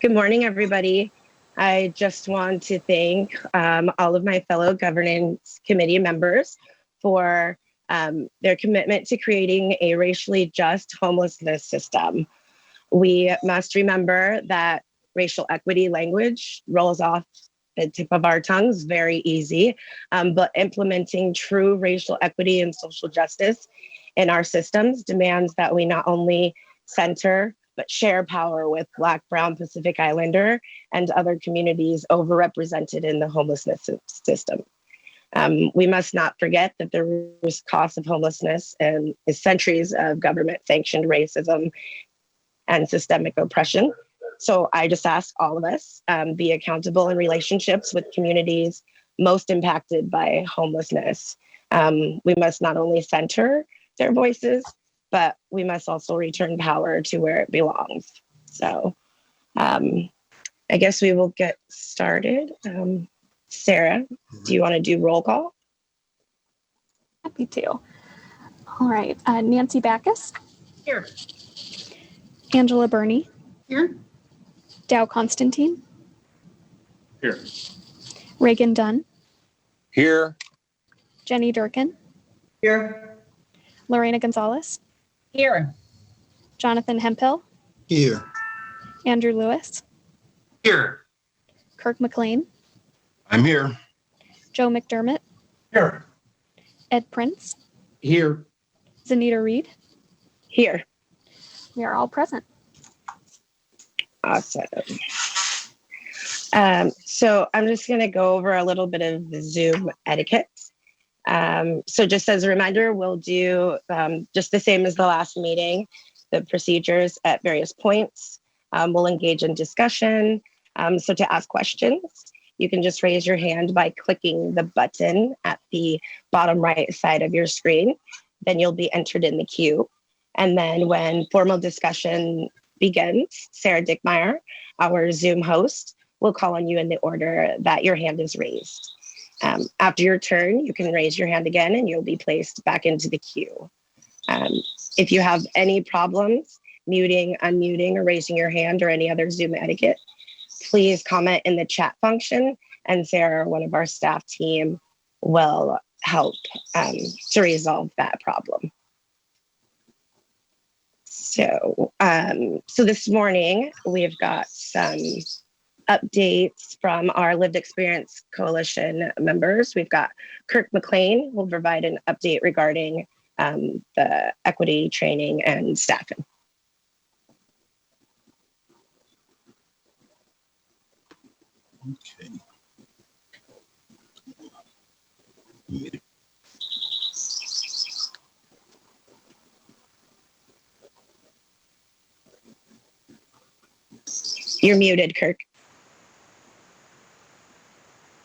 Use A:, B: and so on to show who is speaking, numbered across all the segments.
A: Good morning, everybody. I just want to thank all of my fellow governance committee members for their commitment to creating a racially just homelessness system. We must remember that racial equity language rolls off the tip of our tongues very easy, but implementing true racial equity and social justice in our systems demands that we not only center but share power with Black, Brown, Pacific Islander, and other communities overrepresented in the homelessness system. We must not forget that the root cause of homelessness is centuries of government-sanctioned racism and systemic oppression. So I just ask all of us be accountable in relationships with communities most impacted by homelessness. We must not only center their voices, but we must also return power to where it belongs. So I guess we will get started. Sarah, do you want to do roll call?
B: Happy to. All right, Nancy Backus.
C: Here.
B: Angela Burney.
C: Here.
B: Dow Constantine.
D: Here.
B: Reagan Dunn.
D: Here.
B: Jenny Durkin.
C: Here.
B: Lorena Gonzalez.
C: Here.
B: Jonathan Hemphill.
E: Here.
B: Andrew Lewis.
D: Here.
B: Kirk McLean.
E: I'm here.
B: Joe McDermott.
D: Here.
B: Ed Prince.
D: Here.
B: Zanita Reed.
A: Here.
B: We are all present.
A: Awesome. So I'm just going to go over a little bit of the Zoom etiquette. So just as a reminder, we'll do just the same as the last meeting, the procedures at various points. We'll engage in discussion. So to ask questions, you can just raise your hand by clicking the button at the bottom right side of your screen. Then you'll be entered in the queue. And then when formal discussion begins, Sarah Dickmeyer, our Zoom host, will call on you in the order that your hand is raised. After your turn, you can raise your hand again and you'll be placed back into the queue. If you have any problems muting, unmuting, or raising your hand or any other Zoom etiquette, please comment in the chat function and Sarah, one of our staff team, will help to resolve that problem. So this morning, we've got some updates from our Lived Experience Coalition members. We've got Kirk McLean who will provide an update regarding the equity training and staffing.
E: Okay.
A: You're muted, Kirk.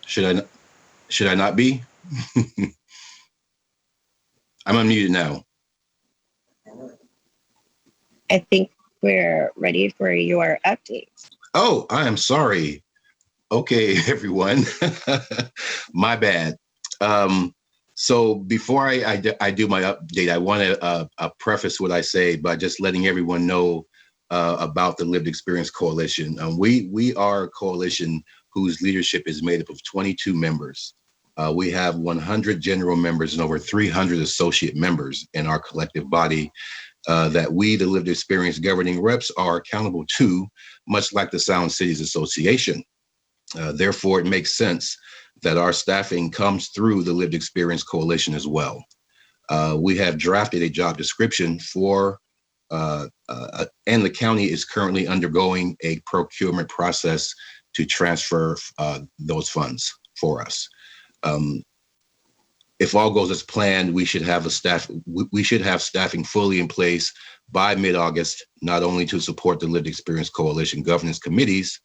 E: Should I not be? I'm unmuted now.
A: I think we're ready for your updates.
E: Oh, I am sorry. Okay, everyone. My bad. So before I do my update, I want to preface what I say by just letting everyone know about the Lived Experience Coalition. We are a coalition whose leadership is made up of 22 members. We have 100 general members and over 300 associate members in our collective body that we, the Lived Experience governing reps, are accountable to, much like the Sound Cities Association. Therefore, it makes sense that our staffing comes through the Lived Experience Coalition as well. We have drafted a job description for, and the county is currently undergoing a procurement process to transfer those funds for us. If all goes as planned, we should have staffing fully in place by mid-August, not only to support the Lived Experience Coalition governance committees,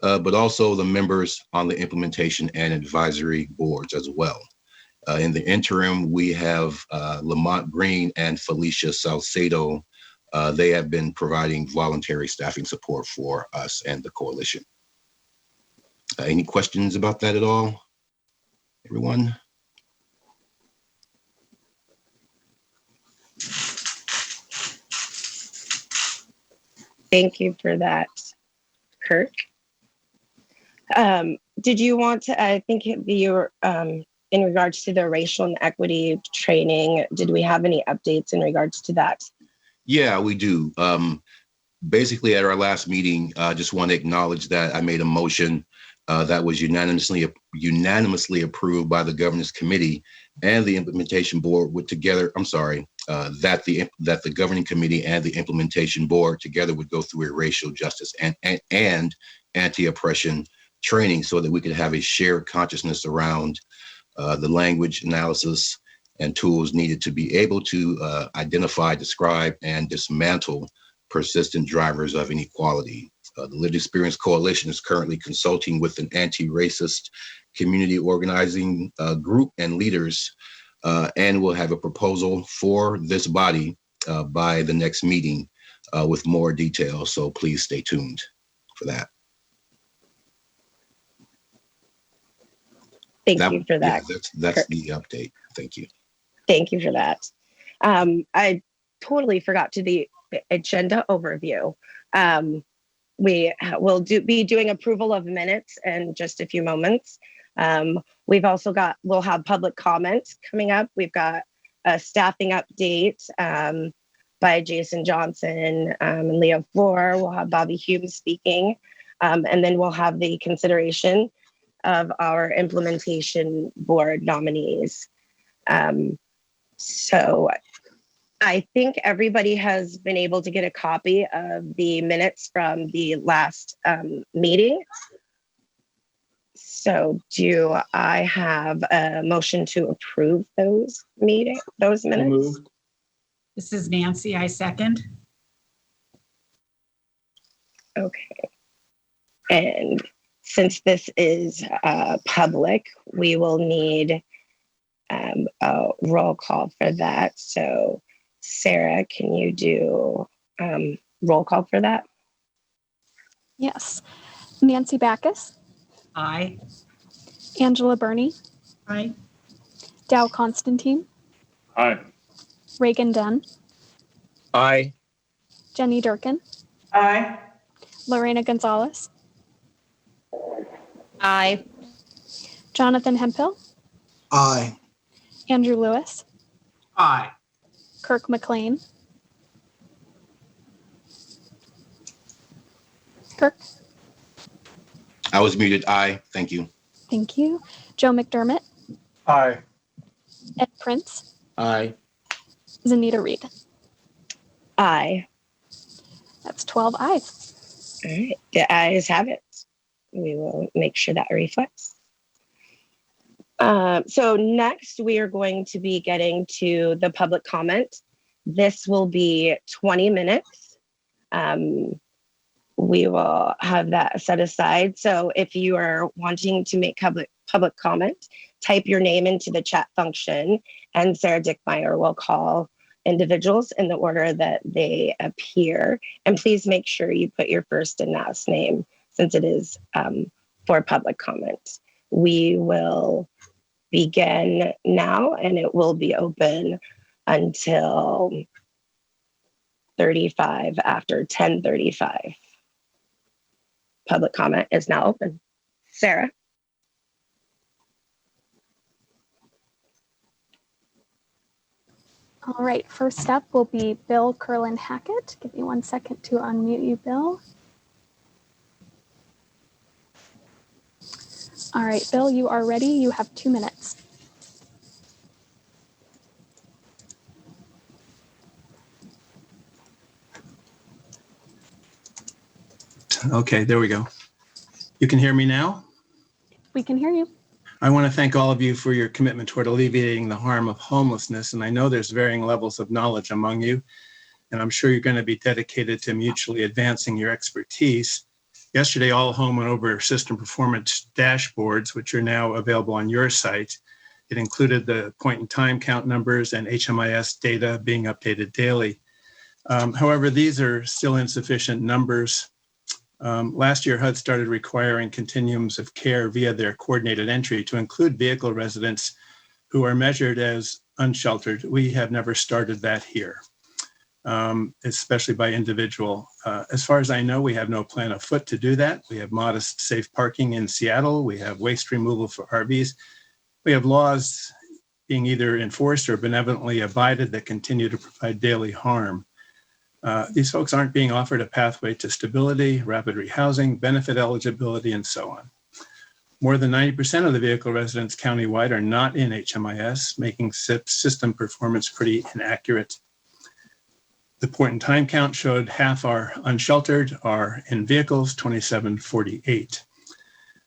E: but also the members on the implementation and advisory boards as well. In the interim, we have Lamont Green and Felicia Salcedo. They have been providing voluntary staffing support for us and the coalition. Any questions about that at all, everyone?
A: Thank you for that, Kirk. Did you want to, I think you were, in regards to the racial and equity training, did we have any updates in regards to that?
E: Yeah, we do. Basically, at our last meeting, I just want to acknowledge that I made a motion that was unanimously approved by the governance committee and the implementation board that the governing committee and the implementation board together would go through a racial justice and anti-oppression training so that we could have a shared consciousness around the language analysis and tools needed to be able to identify, describe, and dismantle persistent drivers of inequality. The Lived Experience Coalition is currently consulting with an anti-racist community organizing group and leaders, and will have a proposal for this body by the next meeting with more details. So please stay tuned for that.
A: Thank you for that.
E: Yeah, that's the update. Thank you.
A: Thank you for that. I totally forgot to the agenda overview. We will be doing approval of minutes in just a few moments. We'll have public comments coming up. We've got a staffing update by Jason Johnson and Leo Floor. We'll have Bobby Hume speaking, and then we'll have the consideration of our implementation board nominees. So I think everybody has been able to get a copy of the minutes from the last meeting. So do I have a motion to approve those minutes?
D: Moved.
C: This is Nancy. I second.
A: Okay. And since this is public, we will need a roll call for that. So Sarah, can you do roll call for that?
B: Yes. Nancy Backus,
C: Aye.
B: Angela Burney,
C: Aye.
B: Dow Constantine,
D: Aye.
B: Reagan Dunn,
D: Aye.
B: Jenny Durkin,
C: Aye.
B: Lorena Gonzalez,
C: Aye.
B: Jonathan Hemphill,
D: Aye.
B: Andrew Lewis,
C: Aye.
B: Kirk McLean. Kirk,
E: I was muted. Aye. Thank you.
B: thank you. Joe McDermott,
D: Aye.
B: Ed Prince,
D: Aye.
B: Zanita Reed.
A: Aye.
B: That's 12 ayes.
A: All right. The ayes have it. We will make sure that reflects. So next we are going to be getting to the public comment. This will be 20 minutes. We will have that set aside. So if you are wanting to make public comment, type your name into the chat function and Sarah Dickmeyer will call individuals in the order that they appear. And please make sure you put your first and last name since it is for public comment. We will begin now and it will be open until 35 after 10:35. Public comment is now open. Sarah.
B: All right, first up will be Bill Curlin Hackett. Give me 1 second to unmute you, Bill. All right, Bill, you are ready. You have 2 minutes.
F: Okay, there we go. You can hear me now?
B: We can hear you.
F: I want to thank all of you for your commitment toward alleviating the harm of homelessness. And I know there's varying levels of knowledge among you, and I'm sure you're going to be dedicated to mutually advancing your expertise. Yesterday, All Home went over system performance dashboards, which are now available on your site. It included the point in time count numbers and HMIS data being updated daily. However, these are still insufficient numbers. Last year, HUD started requiring continuums of care via their coordinated entry to include vehicle residents who are measured as unsheltered. We have never started that here. especially by individual. As far as I know, we have no plan afoot to do that. We have modest safe parking in Seattle. We have waste removal for RVs. We have laws being either enforced or benevolently abided that continue to provide daily harm. These folks aren't being offered a pathway to stability, rapid rehousing, benefit eligibility, and so on. More than 90% of the vehicle residents countywide are not in HMIS, making system performance pretty inaccurate. The point in time count showed half are unsheltered, are in vehicles, 2748.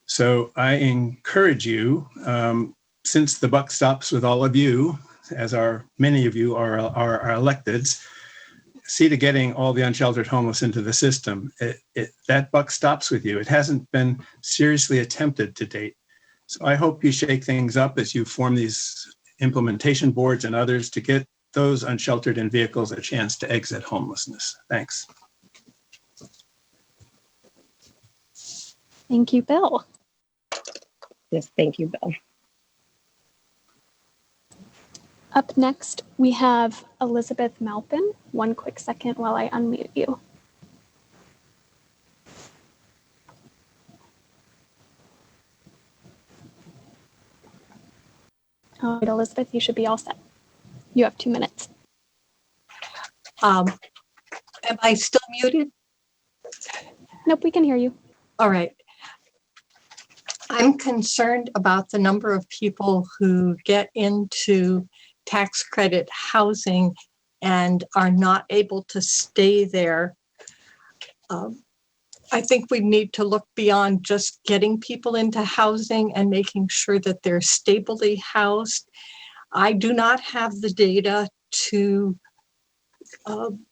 F: So I encourage you, since the buck stops with all of you, as many of you are electeds, see to getting all the unsheltered homeless into the system. That buck stops with you. It hasn't been seriously attempted to date. So I hope you shake things up as you form these implementation boards and others to get those unsheltered in vehicles a chance to exit homelessness. Thanks.
B: Thank you, Bill.
A: Yes, thank you, Bill.
B: Up next, we have Elizabeth Malpin. One quick second while I unmute you. All right, Elizabeth, you should be all set. You have 2 minutes.
G: Am I still muted?
B: Nope, we can hear you.
G: All right. I'm concerned about the number of people who get into tax credit housing and are not able to stay there. I think we need to look beyond just getting people into housing and making sure that they're stably housed. I do not have the data to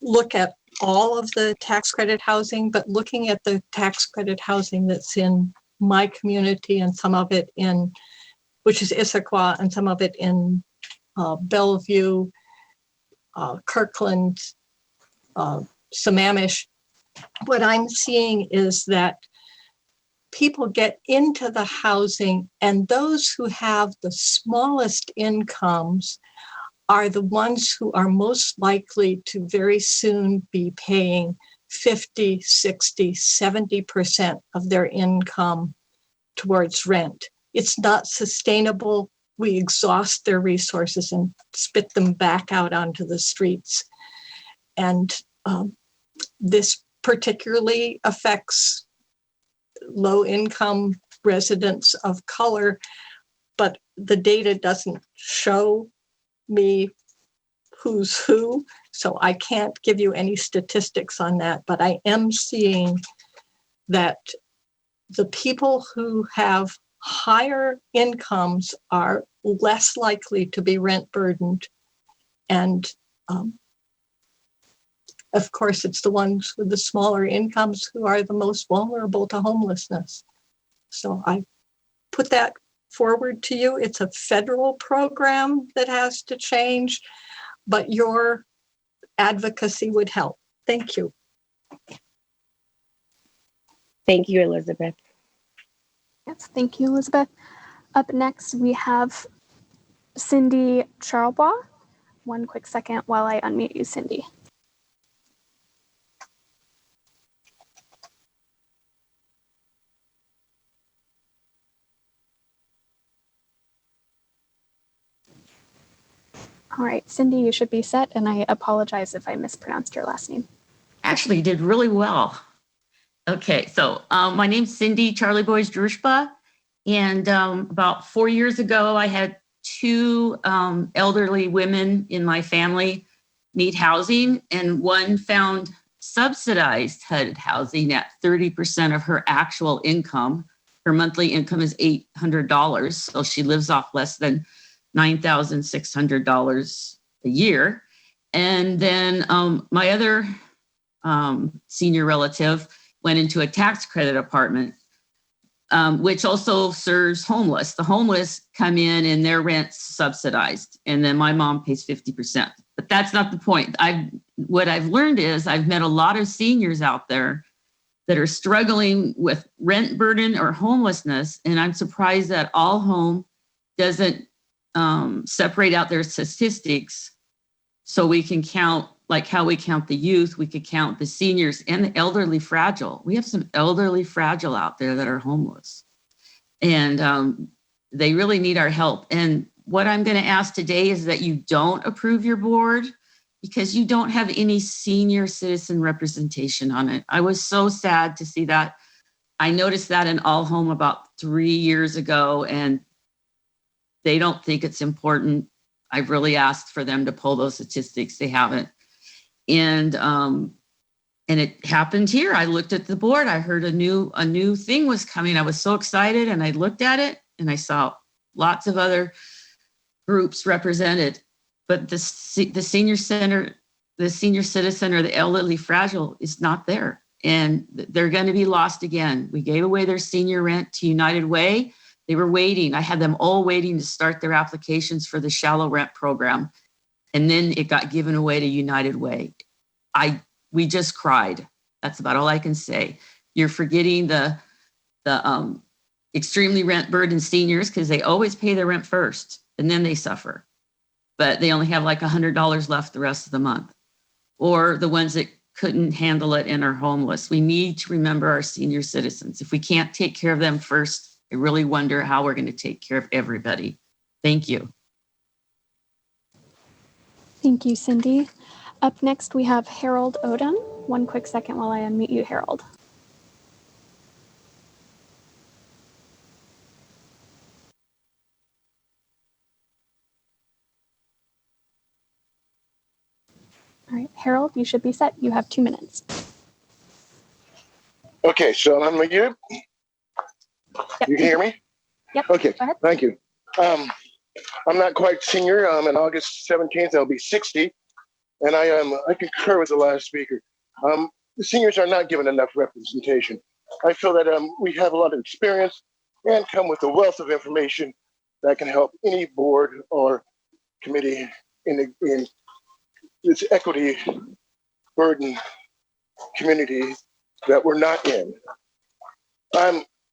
G: look at all of the tax credit housing, but looking at the tax credit housing that's in my community and some of it in, which is Issaquah, and some of it in Bellevue, Kirkland, Sammamish. What I'm seeing is that people get into the housing, and those who have the smallest incomes are the ones who are most likely to very soon be paying 50, 60, 70% of their income towards rent. It's not sustainable. We exhaust their resources and spit them back out onto the streets. And this particularly affects low-income residents of color, but the data doesn't show me who's who, so I can't give you any statistics on that, but I am seeing that the people who have higher incomes are less likely to be rent burdened. And of course, it's the ones with the smaller incomes who are the most vulnerable to homelessness. So I put that forward to you. It's a federal program that has to change, but your advocacy would help. Thank you.
A: Thank you, Elizabeth.
B: Yes, thank you, Elizabeth. Up next, we have Cindy Charlebois. One quick second while I unmute you, Cindy. All right, Cindy, you should be set, and I apologize if I mispronounced your last name.
H: Actually, you did really well. Okay, so my name's Cindy Charlie Boys Drushba, and about 4 years ago, I had 2 elderly women in my family need housing, and one found subsidized HUD housing at 30% of her actual income. Her monthly income is $800, so she lives off less than $9,600 a year. And then my other senior relative went into a tax credit apartment, which also serves homeless. The homeless come in and their rent's subsidized. And then my mom pays 50%. But that's not the point. What I've learned is I've met a lot of seniors out there that are struggling with rent burden or homelessness. And I'm surprised that All Home doesn't separate out their statistics so we can count like how we count the youth, we could count the seniors and the elderly fragile. We have some elderly fragile out there that are homeless. And they really need our help. And what I'm going to ask today is that you don't approve your board because you don't have any senior citizen representation on it. I was so sad to see that. I noticed that in All Home about 3 years ago, and they don't think it's important. I've really asked for them to pull those statistics. They haven't. And it happened here. I looked at the board. I heard a new thing was coming. I was so excited, and I looked at it and I saw lots of other groups represented, but the senior center, the senior citizen, or the elderly fragile is not there, and they're going to be lost again. We gave away their senior rent to United Way. They were waiting. I had them all waiting to start their applications for the shallow rent program, and then it got given away to United Way. We just cried. That's about all I can say. You're forgetting the extremely rent burdened seniors, because they always pay their rent first and then they suffer, but they only have like $100 left the rest of the month, or the ones that couldn't handle it and are homeless. We need to remember our senior citizens. If we can't take care of them first, I really wonder how we're going to take care of everybody. Thank you.
B: Thank you, Cindy. Up next, we have Harold Odom. One quick second while I unmute you, Harold. All right, Harold, you should be set. You have 2 minutes.
D: Okay, so I'm unmuted.
B: Yep.
D: You can hear me?
B: Yep.
D: Okay,
B: Go ahead.
D: thank you. I'm not quite senior. On August 17th, I'll be 60. And I concur with the last speaker. The seniors are not given enough representation. I feel that we have a lot of experience and come with a wealth of information that can help any board or committee in this equity burden community that we're not in.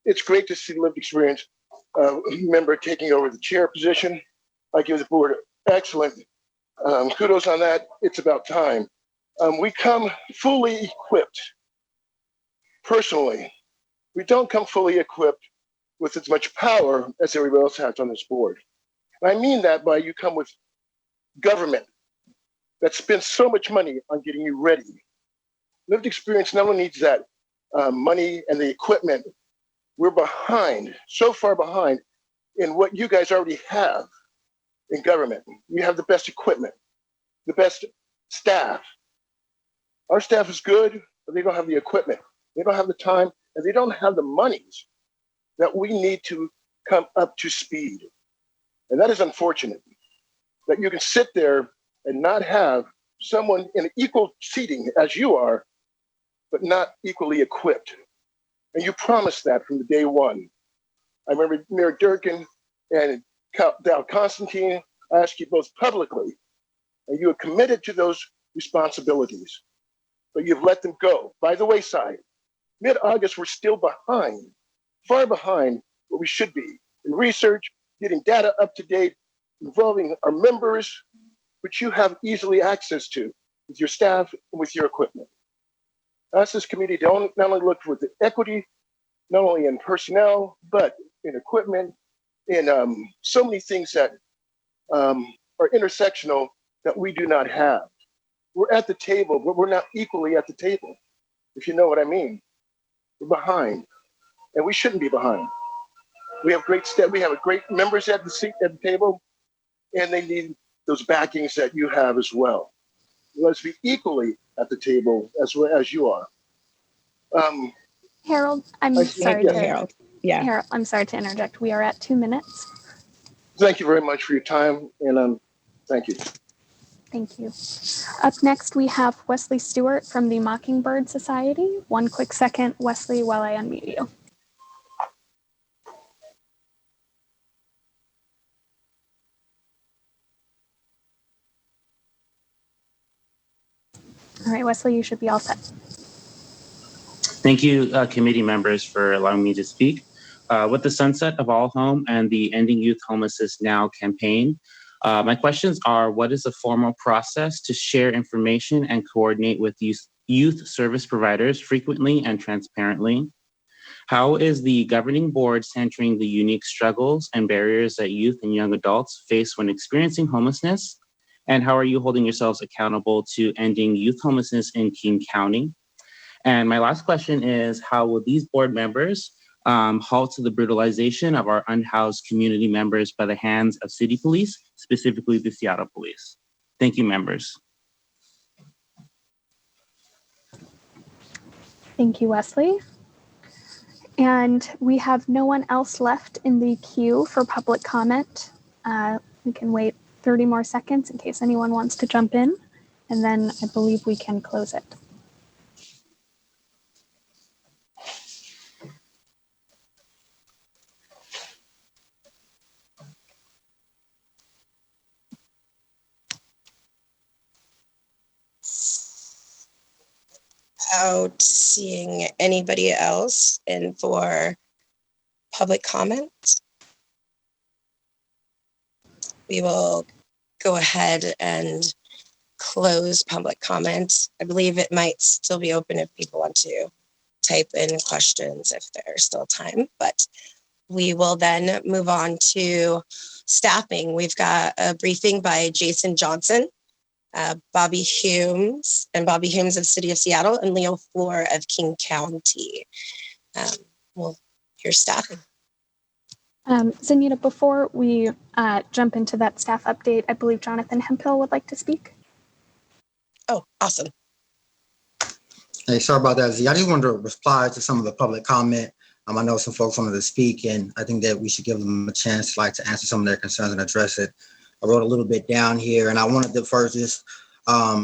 D: It's great to see lived experience member taking over the chair position. I give the board excellent kudos on that. It's about time. We come fully equipped. Personally, we don't come fully equipped with as much power as everybody else has on this board. And I mean that by you come with government that spends so much money on getting you ready. Lived experience not only needs that money and the equipment, we're behind, so far behind in what you guys already have in government. You have the best equipment, the best staff. Our staff is good, but they don't have the equipment. They don't have the time, and they don't have the monies that we need to come up to speed. And that is unfortunate, that you can sit there and not have someone in equal seating as you are, but not equally equipped. And you promised that from the day one. I remember Mayor Durkin and Dal Constantine asked you both publicly, and you have committed to those responsibilities, but you've let them go by the wayside. Mid-August, we're still behind, far behind where we should be in research, getting data up to date, involving our members, which you have easily access to with your staff and with your equipment. Ask this committee to not only look for the equity, not only in personnel, but in equipment, in so many things that are intersectional that we do not have. We're at the table, but we're not equally at the table, if you know what I mean. We're behind, and we shouldn't be behind. We have great members at the table, and they need those backings that you have as well. Let's be equally at the table as well as you are.
B: Harold, I'm sorry
A: Thank you, Harold. Yeah.
B: Harold, I'm sorry to interject. We are at 2 minutes.
D: Thank you very much for your time, and thank you.
B: Thank you. Up next, we have Wesley Stewart from the Mockingbird Society. One quick second, Wesley, while I unmute you. All right, Wesley, you should be all set.
I: Thank you, committee members, for allowing me to speak. With the sunset of All Home and the Ending Youth Homelessness Now campaign, My questions are, what is the formal process to share information and coordinate with youth service providers frequently and transparently? How is the governing board centering the unique struggles and barriers that youth and young adults face when experiencing homelessness? And how are you holding yourselves accountable to ending youth homelessness in King County? And my last question is, how will these board members halt to the brutalization of our unhoused community members by the hands of city police, specifically the Seattle Police? Thank you, members.
B: Thank you, Wesley. And we have no one else left in the queue for public comment. We can wait 30 more seconds in case anyone wants to jump in, and then I believe we can close it.
A: Without seeing anybody else in for public comment, we will go ahead and close public comment. I believe it might still be open if people want to type in questions if there's still time, but we will then move on to staffing. We've got a briefing by Jason Johnson, Bobby Humes of City of Seattle, and Leo Floor of King County. We'll hear staffing.
B: Zenita, before we jump into that staff update, I believe Jonathan Hemphill would like to speak.
A: Oh, awesome.
J: Hey, sorry about that, Z. I just wanted to reply to some of the public comment. I know some folks wanted to speak, and I think that we should give them a chance to answer some of their concerns and address it. I wrote a little bit down here, and I wanted to first just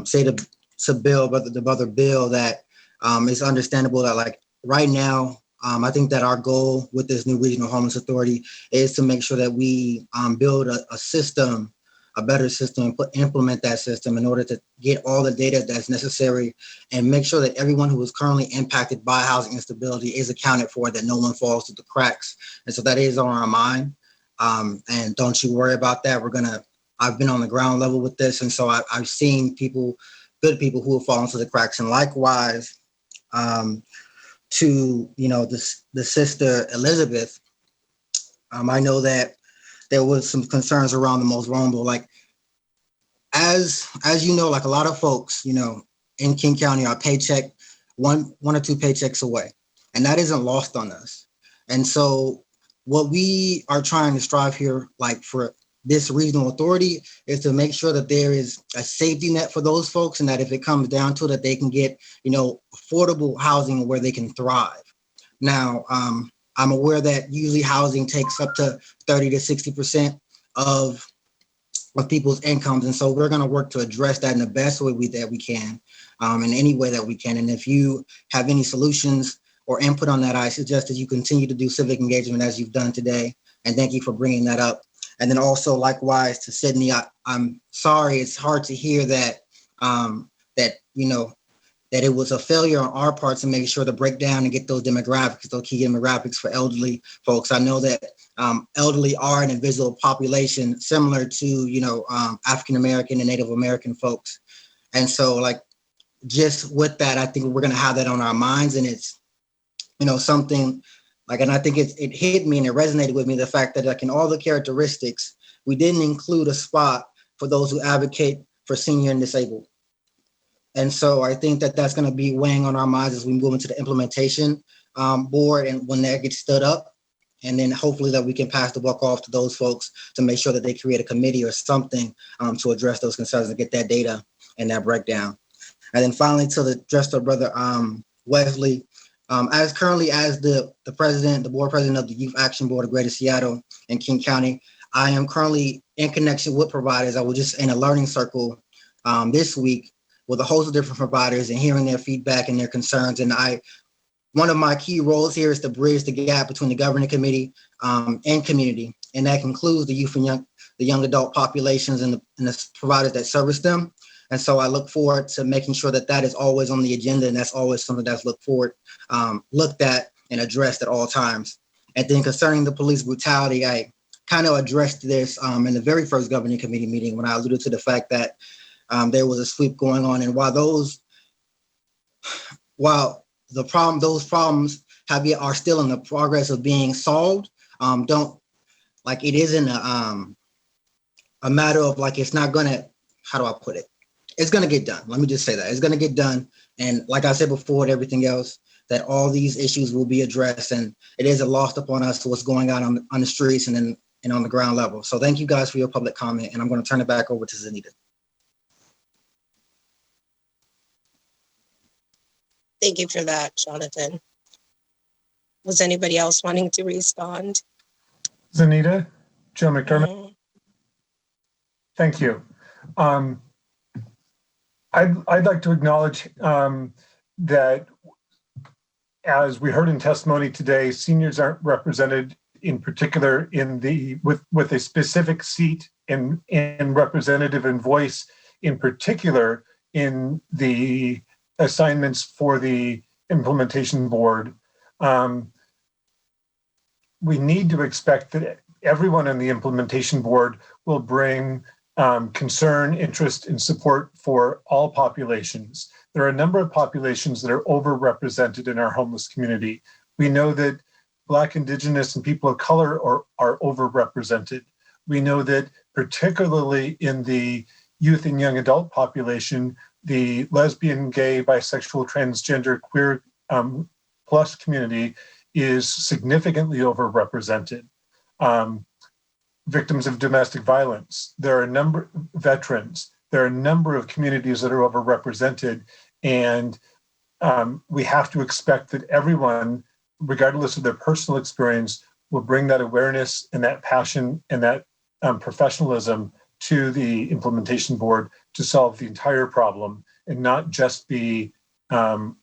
J: say to Bill, but the brother Bill, that it's understandable that right now, I think that our goal with this new regional homeless authority is to make sure that we build a system, a better system, and implement that system in order to get all the data that's necessary and make sure that everyone who is currently impacted by housing instability is accounted for, that no one falls through the cracks. And so that is on our mind. And don't you worry about that. I've been on the ground level with this. And so I've seen good people who have fallen through the cracks. And likewise, to, the sister Elizabeth, I know that there was some concerns around the most vulnerable. As you know, a lot of folks, in King County are paycheck, one or two paychecks away. And that isn't lost on us. And so what we are trying to strive here, for this regional authority, is to make sure that there is a safety net for those folks, and that if it comes down to it, that they can get, affordable housing where they can thrive. Now, I'm aware that usually housing takes up to 30 to 60% of people's incomes. And so we're going to work to address that in the best way that we can, in any way that we can. And if you have any solutions or input on that, I suggest that you continue to do civic engagement as you've done today. And thank you for bringing that up. And then also likewise to Sydney, I'm sorry, it's hard to hear that, that it was a failure on our part to make sure to break down and get those key demographics for elderly folks. I know that elderly are an invisible population similar to, African-American and Native American folks. And so just with that, I think we're going to have that on our minds. And it's, something and I think it hit me and it resonated with me, the fact that in all the characteristics, we didn't include a spot for those who advocate for senior and disabled. And so I think that that's going to be weighing on our minds as we move into the implementation board, and when that gets stood up, and then hopefully that we can pass the buck off to those folks to make sure that they create a committee or something to address those concerns and get that data and that breakdown. And then finally, to address the brother Wesley, as the board president of the Youth Action Board of Greater Seattle and King County, I am currently in connection with providers. I was just in a learning circle this week with a host of different providers and hearing their feedback and their concerns. And one of my key roles here is to bridge the gap between the governing committee and community. And that includes the youth and the young adult populations and the providers that service them. And so I look forward to making sure that is always on the agenda, and that's always something that's looked at and addressed at all times. And then concerning the police brutality, kind of addressed this in the very first governing committee meeting when I alluded to the fact that there was a sweep going on. And while those problems are still in the progress of being solved, it isn't a matter of like, it's not gonna, how do I put it? It's gonna get done. Let me just say that it's gonna get done. And like I said before, and everything else, that all these issues will be addressed, and it isn't lost upon us what's going on the streets and on the ground level. So thank you guys for your public comment, and I'm going to turn it back over to Zanita.
A: Thank you for that, Jonathan. Was anybody else wanting to respond?
K: Zanita, Joe McDermott. Thank you. I'd like to acknowledge that, as we heard in testimony today, seniors aren't represented in particular with a specific seat and representative and voice in particular in the assignments for the implementation board. We need to expect that everyone on the implementation board will bring concern, interest, and support for all populations. There are a number of populations that are overrepresented in our homeless community. We know that Black, Indigenous, and people of color are overrepresented. We know that particularly in the youth and young adult population, the lesbian, gay, bisexual, transgender, queer plus community is significantly overrepresented. Victims of domestic violence, there are a number of veterans, there are a number of communities that are overrepresented, and we have to expect that everyone, regardless of their personal experience, will bring that awareness and that passion and that professionalism to the implementation board to solve the entire problem, and not just be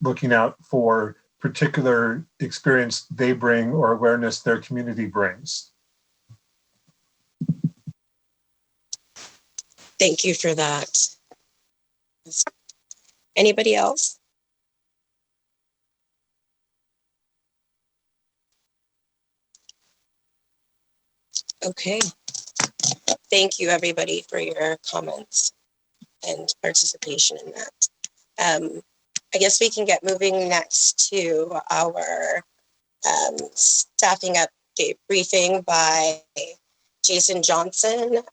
K: looking out for particular experience they bring or awareness their community brings.
A: Thank you for that. Anybody else? Okay. Thank you, everybody, for your comments and participation in that. I guess we can get moving next to our staffing update briefing by Jason Johnson,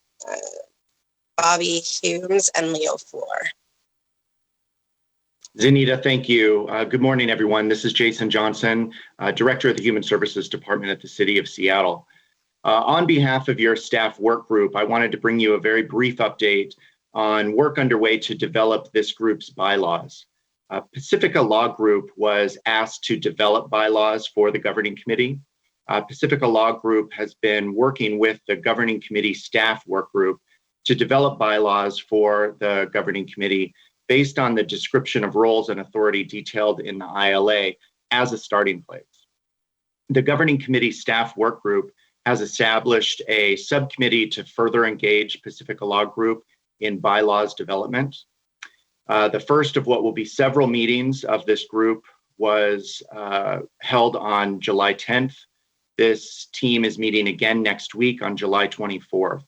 A: Bobby Humes, and Leo Floor.
L: Zanita, thank you. Good morning, everyone. This is Jason Johnson, Director of the Human Services Department at the City of Seattle. On behalf of your staff work group, I wanted to bring you a very brief update on work underway to develop this group's bylaws. Pacifica Law Group was asked to develop bylaws for the governing committee. Pacifica Law Group has been working with the governing committee staff work group to develop bylaws for the governing committee based on the description of roles and authority detailed in the ILA as a starting place. The governing committee staff work group has established a subcommittee to further engage Pacifica Law Group in bylaws development. The first of what will be several meetings of this group was held on July 10th. This team is meeting again next week on July 24th.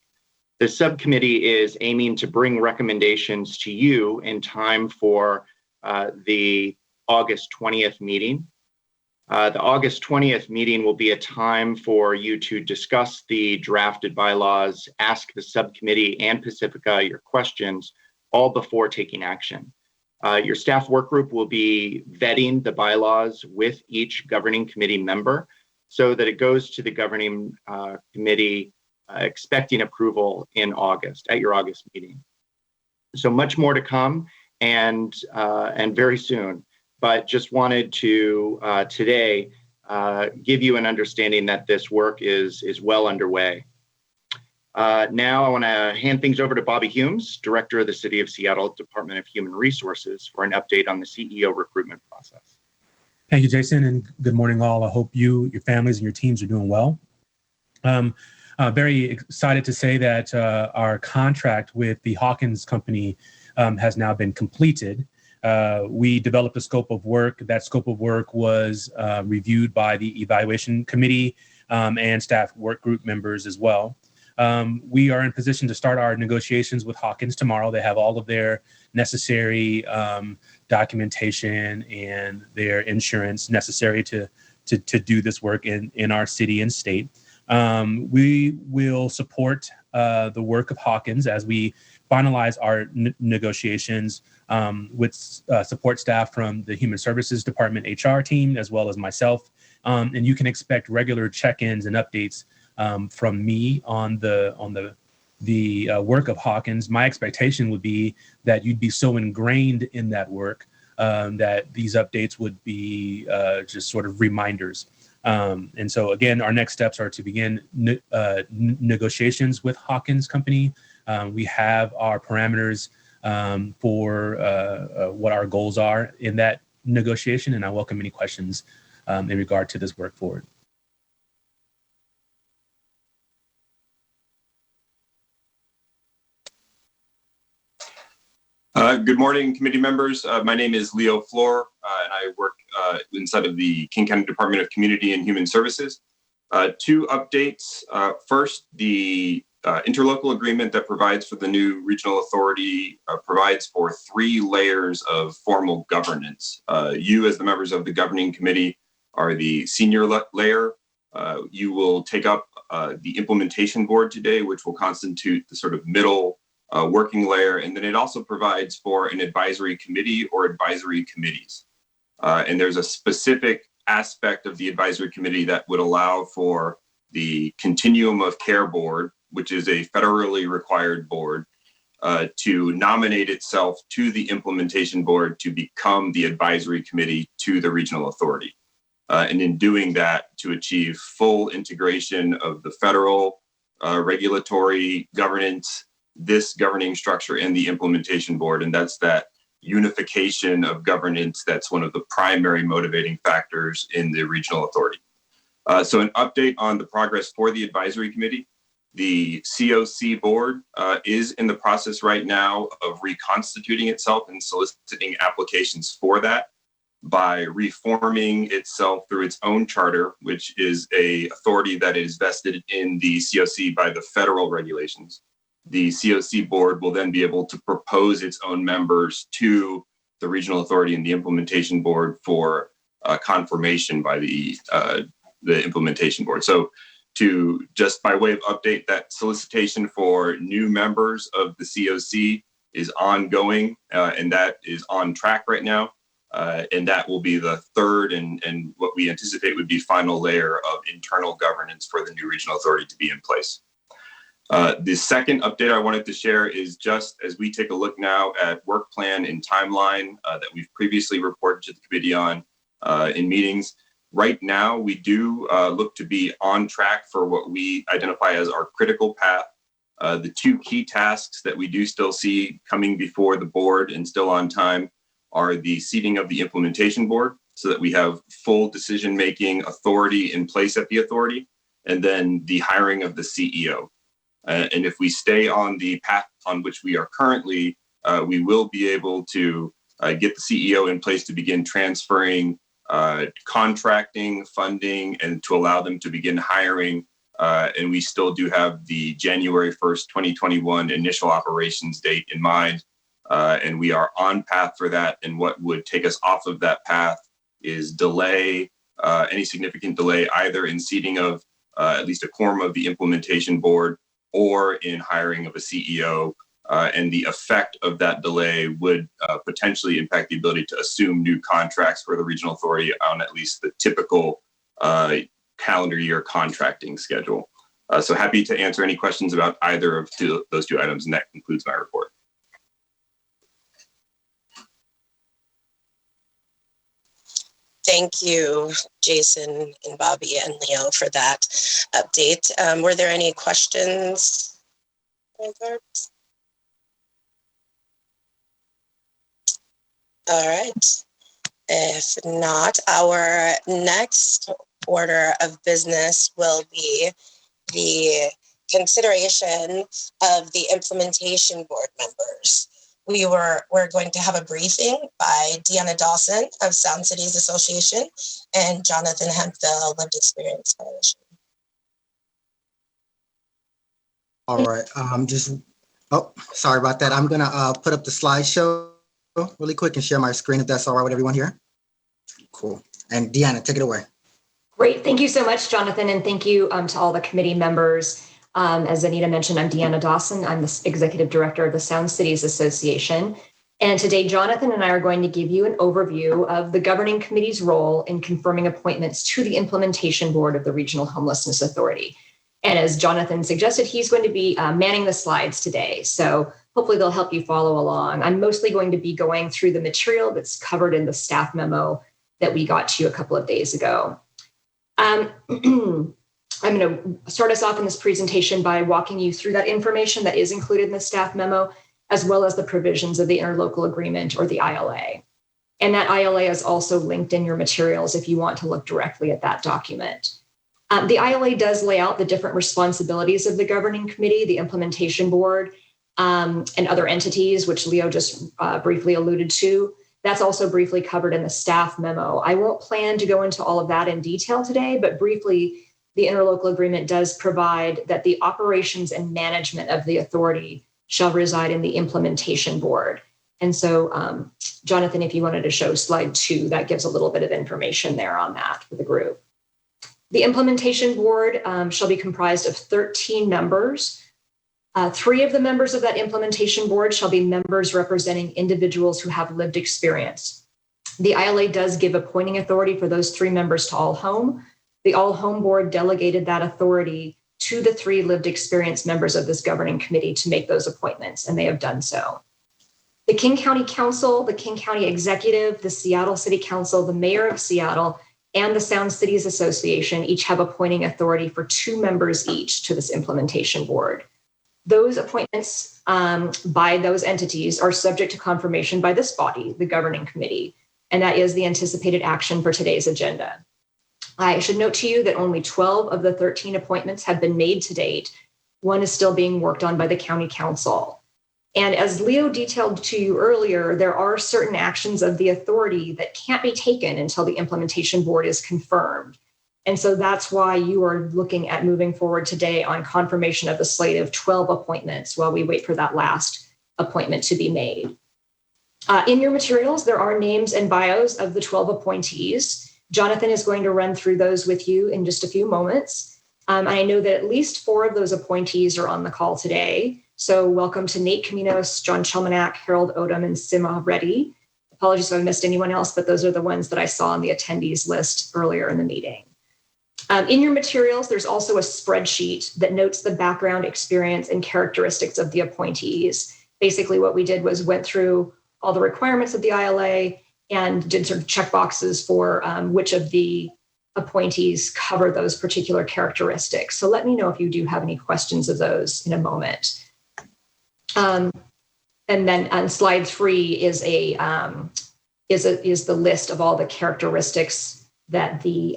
L: The subcommittee is aiming to bring recommendations to you in time for the August 20th meeting. The August 20th meeting will be a time for you to discuss the drafted bylaws, ask the subcommittee and Pacifica your questions, all before taking action. Your staff work group will be vetting the bylaws with each governing committee member so that it goes to the governing committee expecting approval in August, at your August meeting. So much more to come and very soon, but just wanted to today give you an understanding that this work is well underway. Now I want to hand things over to Bobby Humes, Director of the City of Seattle Department of Human Resources, for an update on the CEO recruitment process.
M: Thank you, Jason, and good morning, all. I hope you, your families, and your teams are doing well. Very excited to say that our contract with the Hawkins Company has now been completed. We developed a scope of work. That scope of work was reviewed by the evaluation committee and staff work group members as well. We are in position to start our negotiations with Hawkins tomorrow. They have all of their necessary documentation and their insurance necessary to do this work in our city and state. We will support the work of Hawkins as we finalize our negotiations with support staff from the Human Services Department HR team, as well as myself. And you can expect regular check-ins and updates from me on the work of Hawkins. My expectation would be that you'd be so ingrained in that work that these updates would be just sort of reminders. And so again, our next steps are to begin negotiations with Hawkins Company. We have our parameters for what our goals are in that negotiation, and I welcome any questions in regard to this work forward.
N: Good morning, committee members. My name is Leo Floor, and I work inside of the King County Department of Community and Human Services. Two updates. First, the interlocal agreement that provides for the new regional authority provides for 3 layers of formal governance. You, as the members of the governing committee, are the senior layer. You will take up the implementation board today, which will constitute the sort of middle working layer, and then it also provides for an advisory committee or advisory committees. And there's a specific aspect of the advisory committee that would allow for the Continuum of Care Board, which is a federally required board, to nominate itself to the implementation board to become the advisory committee to the regional authority. And in doing that, to achieve full integration of the federal regulatory governance, this governing structure, and the implementation board. And that's that unification of governance that's one of the primary motivating factors in the regional authority. So an update on the progress for the advisory committee. The COC board is in the process right now of reconstituting itself and soliciting applications for that by reforming itself through its own charter, which is an authority that is vested in the COC by the federal regulations. The COC board will then be able to propose its own members to the regional authority and the implementation board for confirmation by the implementation board. So to just by way of update, that solicitation for new members of the COC is ongoing, and that is on track right now. And that will be the third and what we anticipate would be final layer of internal governance for the new regional authority to be in place. The second update I wanted to share is just as we take a look now at work plan and timeline that we've previously reported to the committee on in meetings. Right now, we do look to be on track for what we identify as our critical path. The 2 key tasks that we do still see coming before the board and still on time are the seating of the implementation board so that we have full decision-making authority in place at the authority, and then the hiring of the CEO. And if we stay on the path on which we are currently, we will be able to get the CEO in place to begin transferring contracting, funding, and to allow them to begin hiring. And we still do have the January 1st, 2021 initial operations date in mind. And we are on path for that. And what would take us off of that path is delay, any significant delay, either in seating of at least a quorum of the implementation board or in hiring of a CEO. And the effect of that delay would potentially impact the ability to assume new contracts for the regional authority on at least the typical calendar year contracting schedule. So happy to answer any questions about either of those 2 items, and that concludes my report.
A: Thank you, Jason and Bobby and Leo, for that update. Were there any questions? All right. If not, our next order of business will be the consideration of the implementation board members. We're going to have a briefing by Deanna Dawson of Sound Cities Association and Jonathan Hemphill, Lived Experience Coalition.
J: All right. Sorry about that. I'm gonna put up the slideshow really quick and share my screen if that's all right with everyone here. Cool. And Deanna, take it away.
O: Great. Thank you so much, Jonathan. And thank you to all the committee members. As Anita mentioned, I'm Deanna Dawson. I'm the Executive Director of the Sound Cities Association. And today, Jonathan and I are going to give you an overview of the governing committee's role in confirming appointments to the implementation board of the Regional Homelessness Authority. And as Jonathan suggested, he's going to be manning the slides today. So hopefully they'll help you follow along. I'm mostly going to be going through the material that's covered in the staff memo that we got to you a couple of days ago. I'm going to start us off in this presentation by walking you through that information that is included in the staff memo, as well as the provisions of the interlocal agreement, or the ILA. And that ILA is also linked in your materials if you want to look directly at that document. The ILA does lay out the different responsibilities of the governing committee, the implementation board, and other entities, which Leo just briefly alluded to. That's also briefly covered in the staff memo. I won't plan to go into all of that in detail today, but briefly, the interlocal agreement does provide that the operations and management of the authority shall reside in the implementation board. And so, Jonathan, if you wanted to show slide 2, that gives a little bit of information there on that for the group. The implementation board shall be comprised of 13 members. 3 of the members of that implementation board shall be members representing individuals who have lived experience. The ILA does give appointing authority for those 3 members to All Home. The All Home board delegated that authority to the 3 lived experience members of this governing committee to make those appointments, and they have done so. The King County Council, the King County Executive, the Seattle City Council, the Mayor of Seattle, and the Sound Cities Association each have appointing authority for 2 members each to this implementation board. Those appointments by those entities are subject to confirmation by this body, the governing committee, and that is the anticipated action for today's agenda. I should note to you that only 12 of the 13 appointments have been made to date. 1 is still being worked on by the county council. And as Leo detailed to you earlier, there are certain actions of the authority that can't be taken until the implementation board is confirmed. And so that's why you are looking at moving forward today on confirmation of the slate of 12 appointments while we wait for that last appointment to be made. In your materials, there are names and bios of the 12 appointees. Jonathan is going to run through those with you in just a few moments. I know that at least 4 of those appointees are on the call today. So welcome to Nate Caminos, John Chelmanak, Harold Odom, and Sima Reddy. Apologies if I missed anyone else, but those are the ones that I saw on the attendees list earlier in the meeting. In your materials, there's also a spreadsheet that notes the background, experience, and characteristics of the appointees. Basically, what we did was went through all the requirements of the ILA and did sort of check boxes for which of the appointees cover those particular characteristics. So let me know if you do have any questions of those in a moment. And then on slide 3 is the list of all the characteristics that the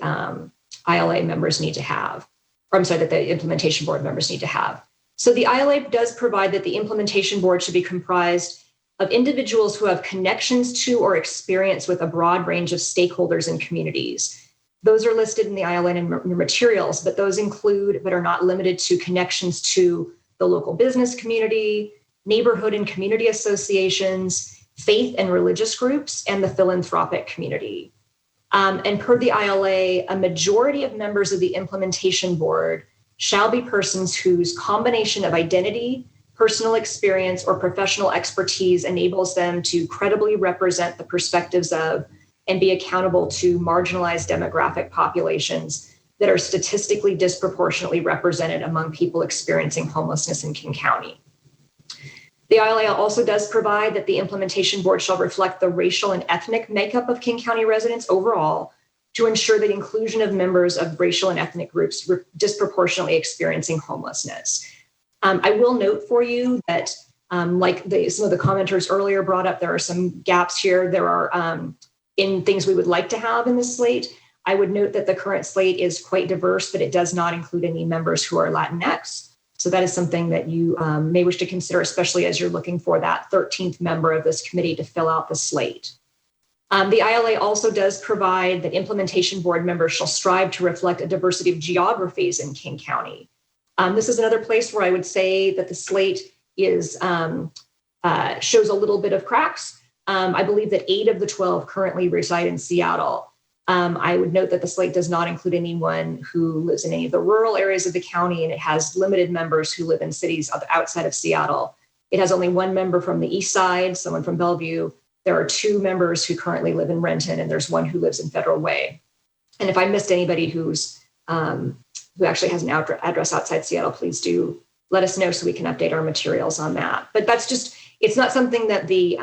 O: ILA members need to have, or I'm sorry, that the implementation board members need to have. So the ILA does provide that the implementation board should be comprised of individuals who have connections to or experience with a broad range of stakeholders and communities. Those are listed in the ILA and your materials, but those include, but are not limited to, connections to the local business community, neighborhood and community associations, faith and religious groups, and the philanthropic community. And per the ILA, a majority of members of the implementation board shall be persons whose combination of identity, personal experience, or professional expertise enables them to credibly represent the perspectives of and be accountable to marginalized demographic populations that are statistically disproportionately represented among people experiencing homelessness in King County. The ILA also does provide that the implementation board shall reflect the racial and ethnic makeup of King County residents overall to ensure the inclusion of members of racial and ethnic groups disproportionately experiencing homelessness. I will note for you that like some of the commenters earlier brought up, there are some gaps here. There are in things we would like to have in this slate. I would note that the current slate is quite diverse, but it does not include any members who are Latinx. So that is something that you may wish to consider, especially as you're looking for that 13th member of this committee to fill out the slate. The ILA also does provide that implementation board members shall strive to reflect a diversity of geographies in King County. This is another place where I would say that the slate is shows a little bit of cracks. I believe that 8 of the 12 currently reside in Seattle. I would note that the slate does not include anyone who lives in any of the rural areas of the county, and it has limited members who live in cities outside of Seattle. It has only 1 member from the east side, someone from Bellevue. There are 2 members who currently live in Renton, and there's 1 who lives in Federal Way. And if I missed anybody who actually has an address outside Seattle, please do let us know so we can update our materials on that. But that's just, it's not something that the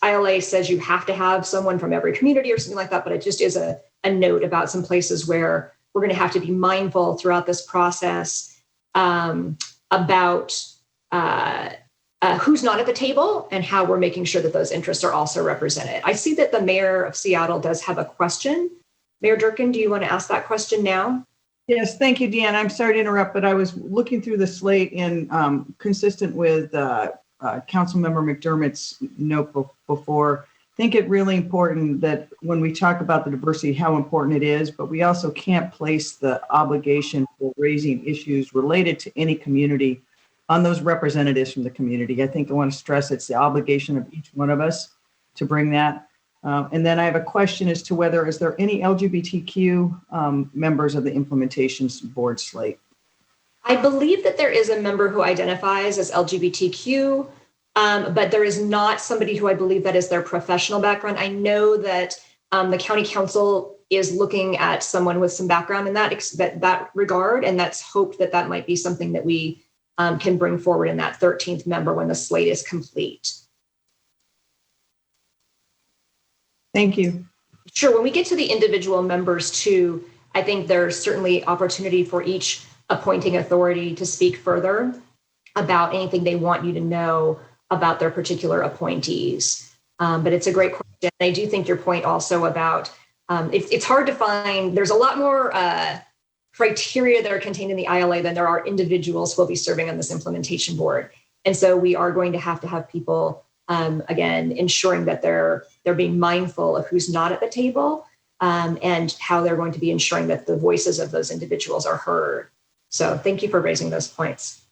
O: ILA says you have to have someone from every community or something like that, but it just is a note about some places where we're going to have to be mindful throughout this process about who's not at the table and how we're making sure that those interests are also represented. I see that the mayor of Seattle does have a question. Mayor Durkin, do you want to ask that question now?
C: Yes, thank you, Deanna. I'm sorry to interrupt, but I was looking through the slate and consistent with Councilmember McDermott's note before. I think it's really important that when we talk about the diversity, how important it is, but we also can't place the obligation for raising issues related to any community on those representatives from the community. I think I want to stress it's the obligation of each one of us to bring that. And then I have a question as to whether, is there any LGBTQ members of the implementation board slate?
O: I believe that there is a member who identifies as LGBTQ, but there is not somebody who I believe that is their professional background. I know that the county council is looking at someone with some background in that regard, and that's hoped that that might be something that we can bring forward in that 13th member when the slate is complete.
C: Thank you.
O: Sure. When we get to the individual members too, I think there's certainly opportunity for each appointing authority to speak further about anything they want you to know about their particular appointees. But it's a great question. I do think your point also about it's hard to find, there's a lot more criteria that are contained in the ILA than there are individuals who will be serving on this implementation board. And so we are going to have people again, ensuring that they're being mindful of who's not at the table and how they're going to be ensuring that the voices of those individuals are heard. So thank you for raising those points.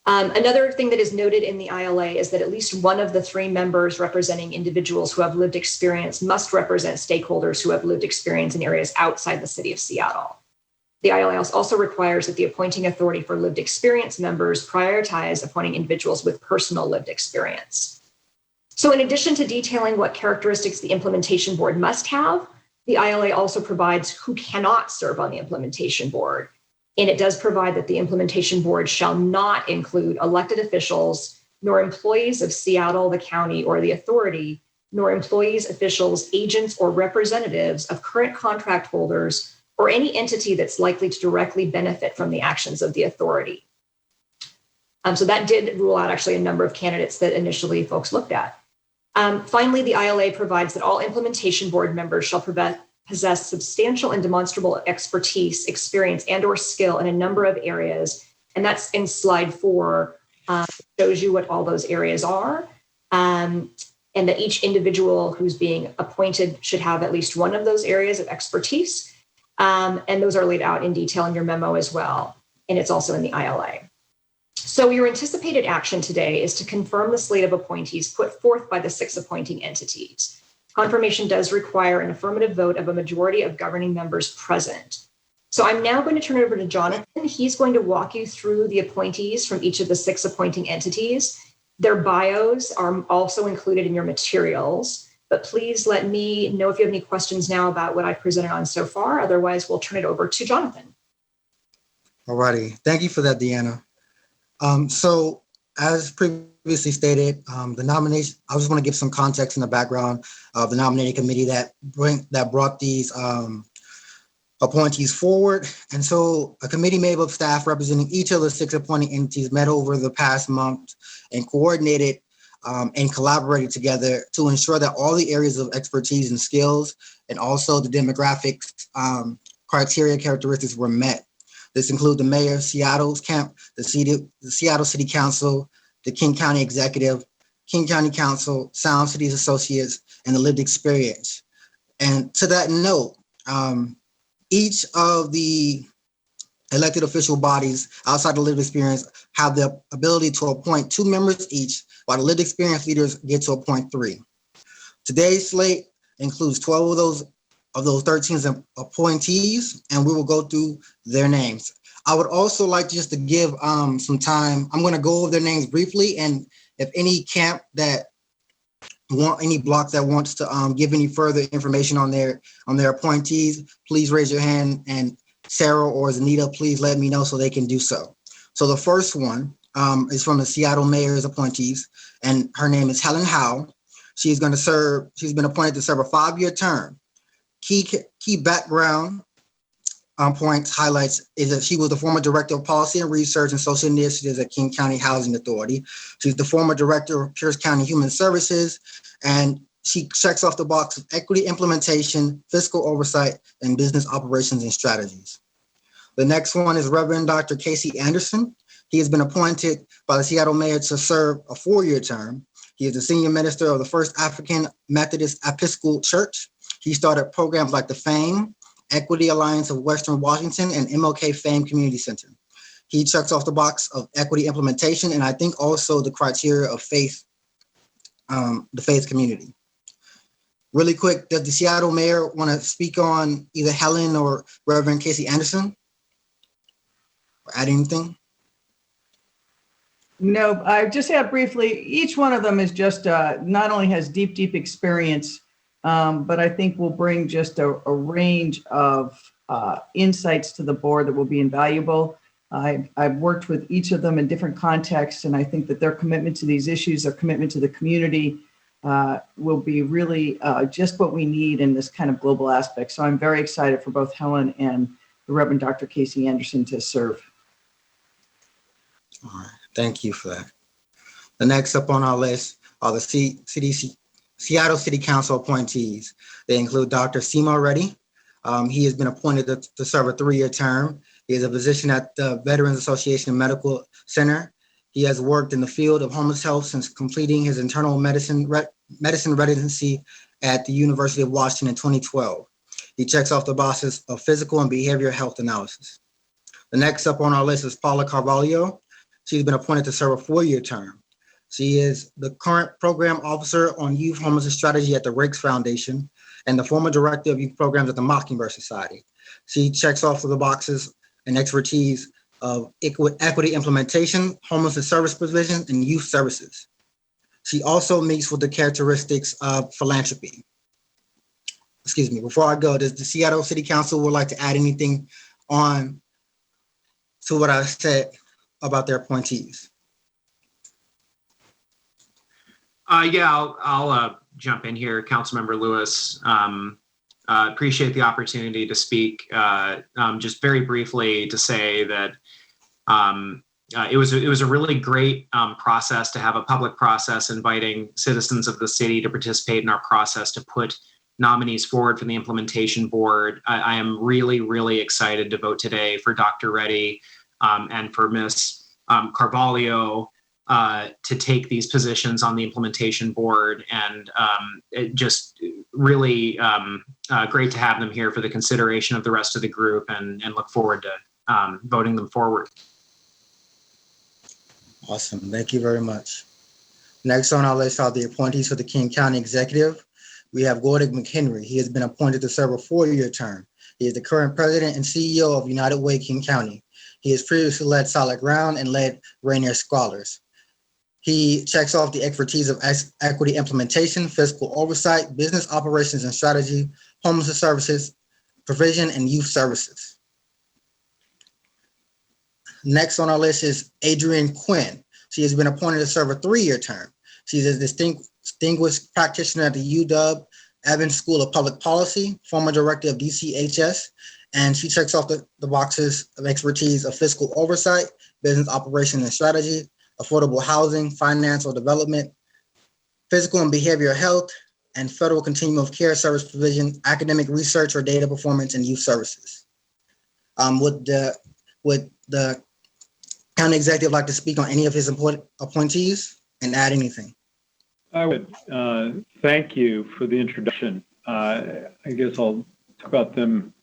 O: Another thing that is noted in the ILA is that at least one of the 3 members representing individuals who have lived experience must represent stakeholders who have lived experience in areas outside the city of Seattle. The ILA also requires that the appointing authority for lived experience members prioritize appointing individuals with personal lived experience. So in addition to detailing what characteristics the implementation board must have, the ILA also provides who cannot serve on the implementation board. And it does provide that the implementation board shall not include elected officials, nor employees of Seattle, the county, or the authority, nor employees, officials, agents, or representatives of current contract holders or any entity that's likely to directly benefit from the actions of the authority. So that did rule out actually a number of candidates that initially folks looked at. Finally, the ILA provides that all implementation board members shall possess substantial and demonstrable expertise, experience, and or skill in a number of areas. And that's in slide 4, shows you what all those areas are. And that each individual who's being appointed should have at least one of those areas of expertise. And those are laid out in detail in your memo as well. And it's also in the ILA. So your anticipated action today is to confirm the slate of appointees put forth by the 6 appointing entities. Confirmation does require an affirmative vote of a majority of governing members present. So I'm now going to turn it over to Jonathan. He's going to walk you through the appointees from each of the 6 appointing entities. Their bios are also included in your materials. But please let me know if you have any questions now about what I've presented on so far. Otherwise, we'll turn it over to Jonathan.
J: All righty. Thank you for that, Deanna. So as previously stated, the nomination, I just want to give some context in the background of the nominating committee that brought these appointees forward. And so a committee made up of staff representing each of the 6 appointing entities met over the past month and coordinated and collaborated together to ensure that all the areas of expertise and skills and also the demographics criteria characteristics were met. This includes the mayor of Seattle's camp, the Seattle City Council, the King County Executive, King County Council, Sound Cities Associates, and the lived experience. And to that note, each of the elected official bodies outside the lived experience have the ability to appoint 2 members each, while the lived experience leaders get to appoint 3. Today's slate includes 12 of those 13 appointees, and we will go through their names. I would also like just to give some time. I'm going to go over their names briefly, and if any camp that any block that wants to give any further information on their appointees, please raise your hand, and Sarah or Zanita, please let me know so they can do so. So the first one is from the Seattle Mayor's appointees, and her name is Helen Howe. She's been appointed to serve a 5-year term. Key background points highlights is that she was the former director of policy and research and social initiatives at King County Housing Authority. She's the former director of Pierce County Human Services, and she checks off the box of equity implementation, fiscal oversight, and business operations and strategies. The next one is Reverend Dr. Casey Anderson. He has been appointed by the Seattle Mayor to serve a 4-year term. He is the senior minister of the First African Methodist Episcopal Church. He started programs like the FAME, Equity Alliance of Western Washington, and MLK FAME Community Center. He checks off the box of equity implementation, and I think also the criteria of faith, the faith community. Really quick, does the Seattle Mayor want to speak on either Helen or Reverend Casey Anderson? Or add anything?
C: No, I just have briefly, each one of them is just not only has deep experience, but I think will bring just a range of insights to the board that will be invaluable. I've worked with each of them in different contexts, and I think that their commitment to these issues, their commitment to the community will be really just what we need in this kind of global aspect. So I'm very excited for both Helen and the Reverend Dr. Casey Anderson to serve.
J: All right, thank you for that. The next up on our list are the Seattle City Council appointees. They include Dr. Sima Reddy. He has been appointed to serve a 3-year term. He has a position at the Veterans Association Medical Center. He has worked in the field of homeless health since completing his internal medicine residency at the University of Washington in 2012. He checks off the boxes of physical and behavioral health analysis. The next up on our list is Paula Carvalho. She's been appointed to serve a 4-year term. She is the current program officer on youth homelessness strategy at the Rakes Foundation and the former director of youth programs at the Mockingbird Society. She checks off the boxes and expertise of equity implementation, homelessness service provision, and youth services. She also meets with the characteristics of philanthropy. Excuse me, before I go, does the Seattle City Council would like to add anything on to what I said about their appointees?
P: I'll jump in here, Councilmember Lewis. Appreciate the opportunity to speak. Just very briefly to say that it was a really great process to have a public process inviting citizens of the city to participate in our process to put nominees forward for the implementation board. I am really excited to vote today for Dr. Reddy and for Ms. Carvalho to take these positions on the implementation board, and it just really great to have them here for the consideration of the rest of the group, and look forward to voting them forward.
J: Awesome, thank you very much. Next on our list are the appointees for the King County Executive. We have Gordon McHenry. He has been appointed to serve a 4-year term. He is the current president and CEO of United Way King County. He has previously led Solid Ground and led Rainier Scholars. He checks off the expertise of equity implementation, fiscal oversight, business operations and strategy, homelessness services, provision, and youth services. Next on our list is Adrienne Quinn. She has been appointed to serve a 3-year term. She's a distinguished practitioner at the UW Evans School of Public Policy, former director of DCHS, and she checks off the boxes of expertise of fiscal oversight, business operations and strategy, affordable housing, financial development, physical and behavioral health, and federal continuum of care service provision, academic research or data performance, and youth services. Would the county executive like to speak on any of his appointees and add anything?
Q: I would thank you for the introduction. I guess I'll talk about them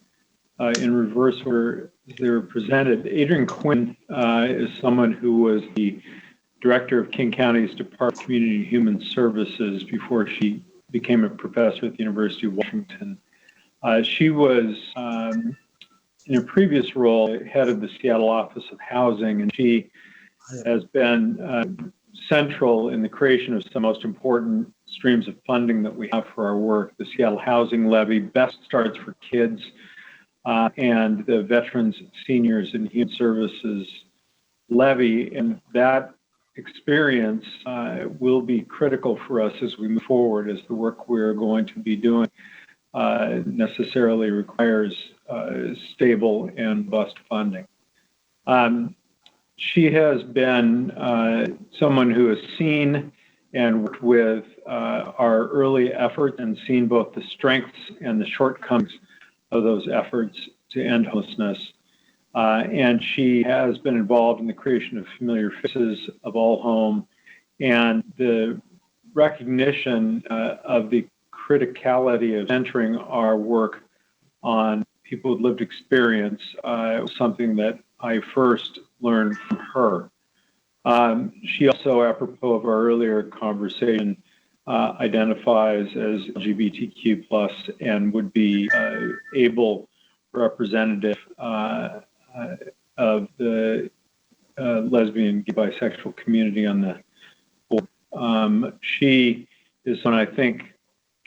Q: in reverse order. they were presented. Adrienne Quinn is someone who was the director of King County's Department of Community and Human Services before she became a professor at the University of Washington. She was, in a previous role, head of the Seattle Office of Housing, and she has been central in the creation of some most important streams of funding that we have for our work: the Seattle Housing Levy, Best Starts for Kids, and the Veterans, Seniors, and Human Services Levy. And that experience will be critical for us as we move forward, as the work we're going to be doing necessarily requires stable and robust funding. She has been someone who has seen and worked with our early efforts and seen both the strengths and the shortcomings of those efforts to end homelessness. And she has been involved in the creation of Familiar Faces of All Home, and the recognition of the criticality of centering our work on people with lived experience was something that I first learned from her. She also, apropos of our earlier conversation, identifies as LGBTQ+ and would be able representative of the lesbian, gay, bisexual community on the board. She is someone I think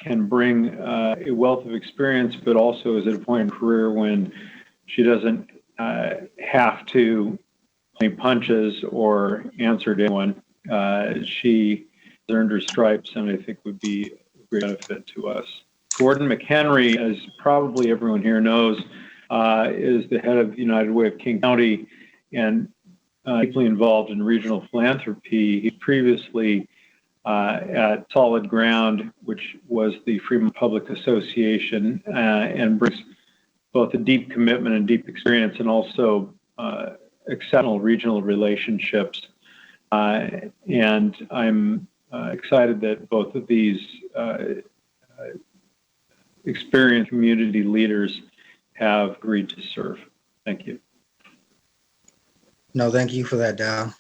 Q: can bring a wealth of experience, but also is at a point in career when she doesn't have to play punches or answer to anyone. She has earned her stripes, and I think would be a great benefit to us. Gordon McHenry, as probably everyone here knows, is the head of United Way of King County and deeply involved in regional philanthropy. He previously at Solid Ground, which was the Fremont Public Association, and brings both a deep commitment and deep experience, and also exceptional regional relationships. And I'm excited that both of these experienced community leaders have agreed to serve. Thank you.
J: No, thank you for that, Dow.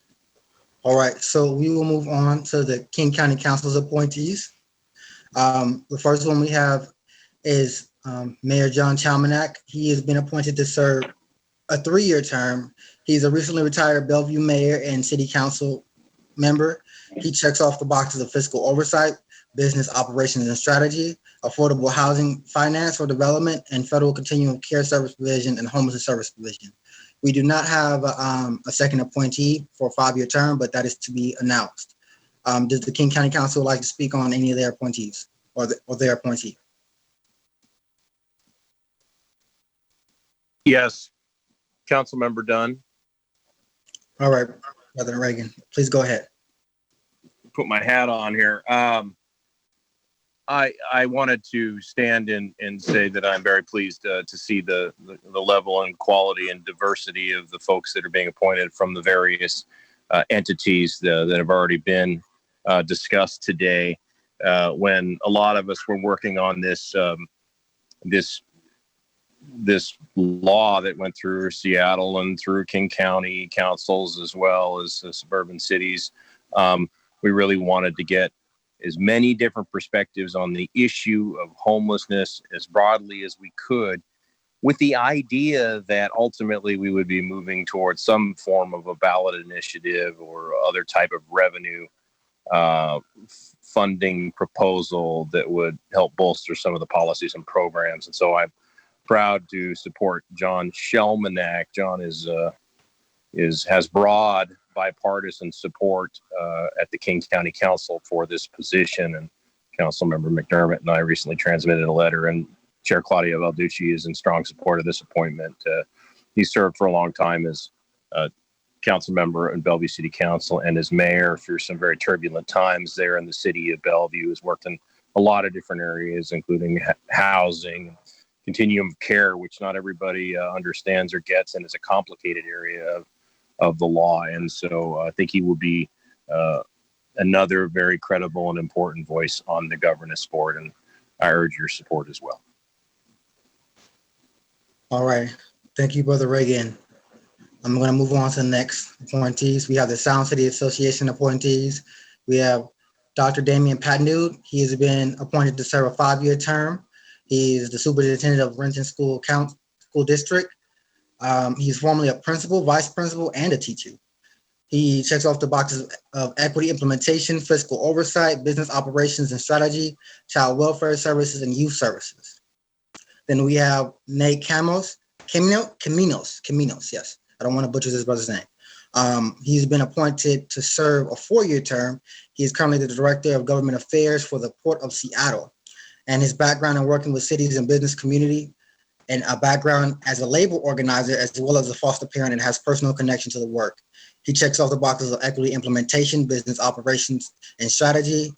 J: All right, so we will move on to the King County Council's appointees. The first one we have is Mayor John Chalmanack. He has been appointed to serve a 3-year term. He's a recently retired Bellevue mayor and city council member. He checks off the boxes of fiscal oversight, business operations and strategy, affordable housing finance or development, and federal continuum of care service provision and homelessness service provision. We do not have a second appointee for a 5-year term, but that is to be announced. Does the King County Council like to speak on any of their appointees or their appointee?
R: Yes, Councilmember Dunn.
J: All right, President Reagan, please go ahead.
R: Put my hat on here. I wanted to stand and say that I'm very pleased to see the level and quality and diversity of the folks that are being appointed from the various entities that have already been discussed today. When a lot of us were working on this law that went through Seattle and through King County councils as well as suburban cities, we really wanted to get as many different perspectives on the issue of homelessness as broadly as we could, with the idea that ultimately we would be moving towards some form of a ballot initiative or other type of revenue funding proposal that would help bolster some of the policies and programs. And so I'm proud to support John Chalmanack. John has broad bipartisan support at the King County Council for this position, and Councilmember McDermott and I recently transmitted a letter, and Chair Claudia Valducci is in strong support of this appointment. He served for a long time as council member in Bellevue City Council and as mayor through some very turbulent times there in the city of Bellevue. Has worked in a lot of different areas, including housing, continuum of care, which not everybody understands or gets, and is a complicated area of the law. And so I think he will be another very credible and important voice on the governance board, and I urge your support as well.
J: All right. Thank you, Brother Reagan. I'm going to move on to the next appointees. We have the Sound City Association appointees. We have Dr. Damian Patnude. He has been appointed to serve a 5-year term. He is the superintendent of Renton School District. He's formerly a principal, vice principal, and a teacher. He checks off the boxes of equity implementation, fiscal oversight, business operations and strategy, child welfare services, and youth services. Then we have Nate Caminos, yes. I don't want to butcher this brother's name. He's been appointed to serve a 4-year term. He is currently the Director of Government Affairs for the Port of Seattle. And his background in working with cities and business community, and a background as a labor organizer, as well as a foster parent, and has personal connection to the work. He checks off the boxes of equity implementation, business operations and strategy,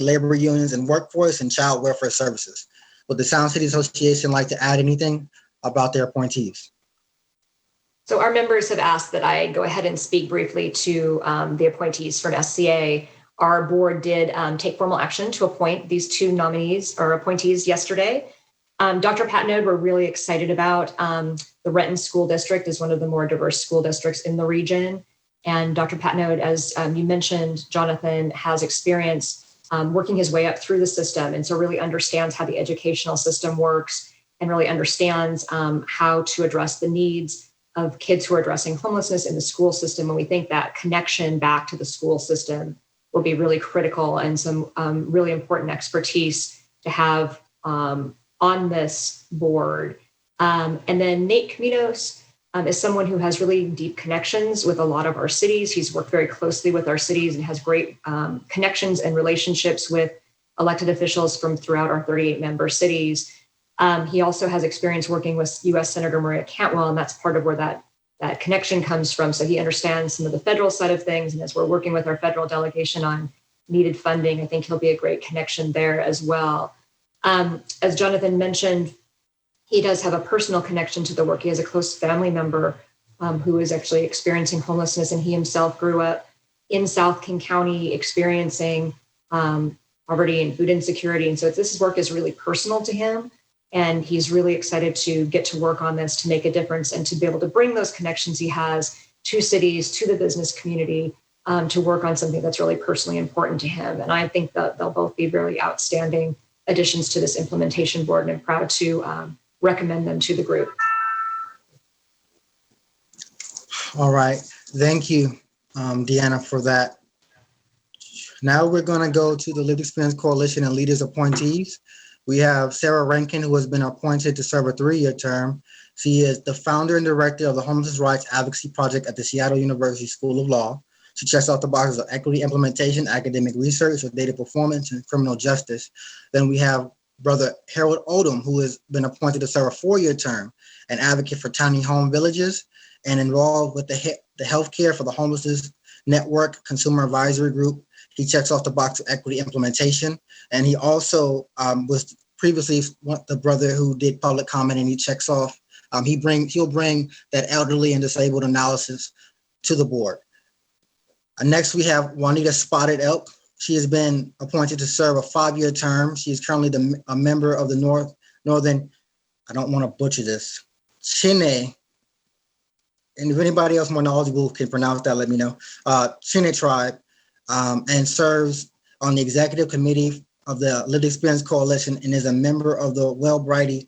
J: labor unions and workforce, and child welfare services. Would the Sound City Association like to add anything about their appointees?
O: So our members have asked that I go ahead and speak briefly to the appointees from SCA. Our board did take formal action to appoint these 2 nominees or appointees yesterday. Dr. Patnode, we're really excited about. The Renton School District is one of the more diverse school districts in the region. And Dr. Patnode, as you mentioned, Jonathan, has experience working his way up through the system, and so really understands how the educational system works and really understands how to address the needs of kids who are addressing homelessness in the school system. And we think that connection back to the school system will be really critical and some really important expertise to have on this board. And then Nate Caminos is someone who has really deep connections with a lot of our cities. He's worked very closely with our cities and has great connections and relationships with elected officials from throughout our 38 member cities. He also has experience working with U.S. Senator Maria Cantwell, and that's part of where that connection comes from. So he understands some of the federal side of things. And as we're working with our federal delegation on needed funding, I think he'll be a great connection there as well. As Jonathan mentioned, he does have a personal connection to the work. He has a close family member who is actually experiencing homelessness, and he himself grew up in South King County experiencing poverty and food insecurity. And so this work is really personal to him, and he's really excited to get to work on this to make a difference and to be able to bring those connections he has to cities, to the business community, to work on something that's really personally important to him. And I think that they'll both be really outstanding additions to this implementation board, and I'm proud to recommend them to the group.
J: All right, thank you, Deanna, for that. Now we're going to go to the Lived Experience Coalition and Leaders appointees. We have Sarah Rankin, who has been appointed to serve a 3-year term. She is the founder and director of the Homeless Rights Advocacy Project at the Seattle University School of Law. She checks off the boxes of equity implementation, academic research, or data performance, and criminal justice. Then we have Brother Harold Odom, who has been appointed to serve a 4-year term, an advocate for tiny home villages, and involved with the healthcare for the homelessness network consumer advisory group. He checks off the box of equity implementation, and he also was previously the brother who did public comment, and he checks off. He'll bring that elderly and disabled analysis to the board. Next, we have Juanita Spotted Elk. She has been appointed to serve a 5-year term. She is currently a member of the Northern, I don't want to butcher this, Chine, and if anybody else more knowledgeable can pronounce that, let me know, Chine tribe, and serves on the executive committee of the Lived Experience Coalition and is a member of the Well-Brighty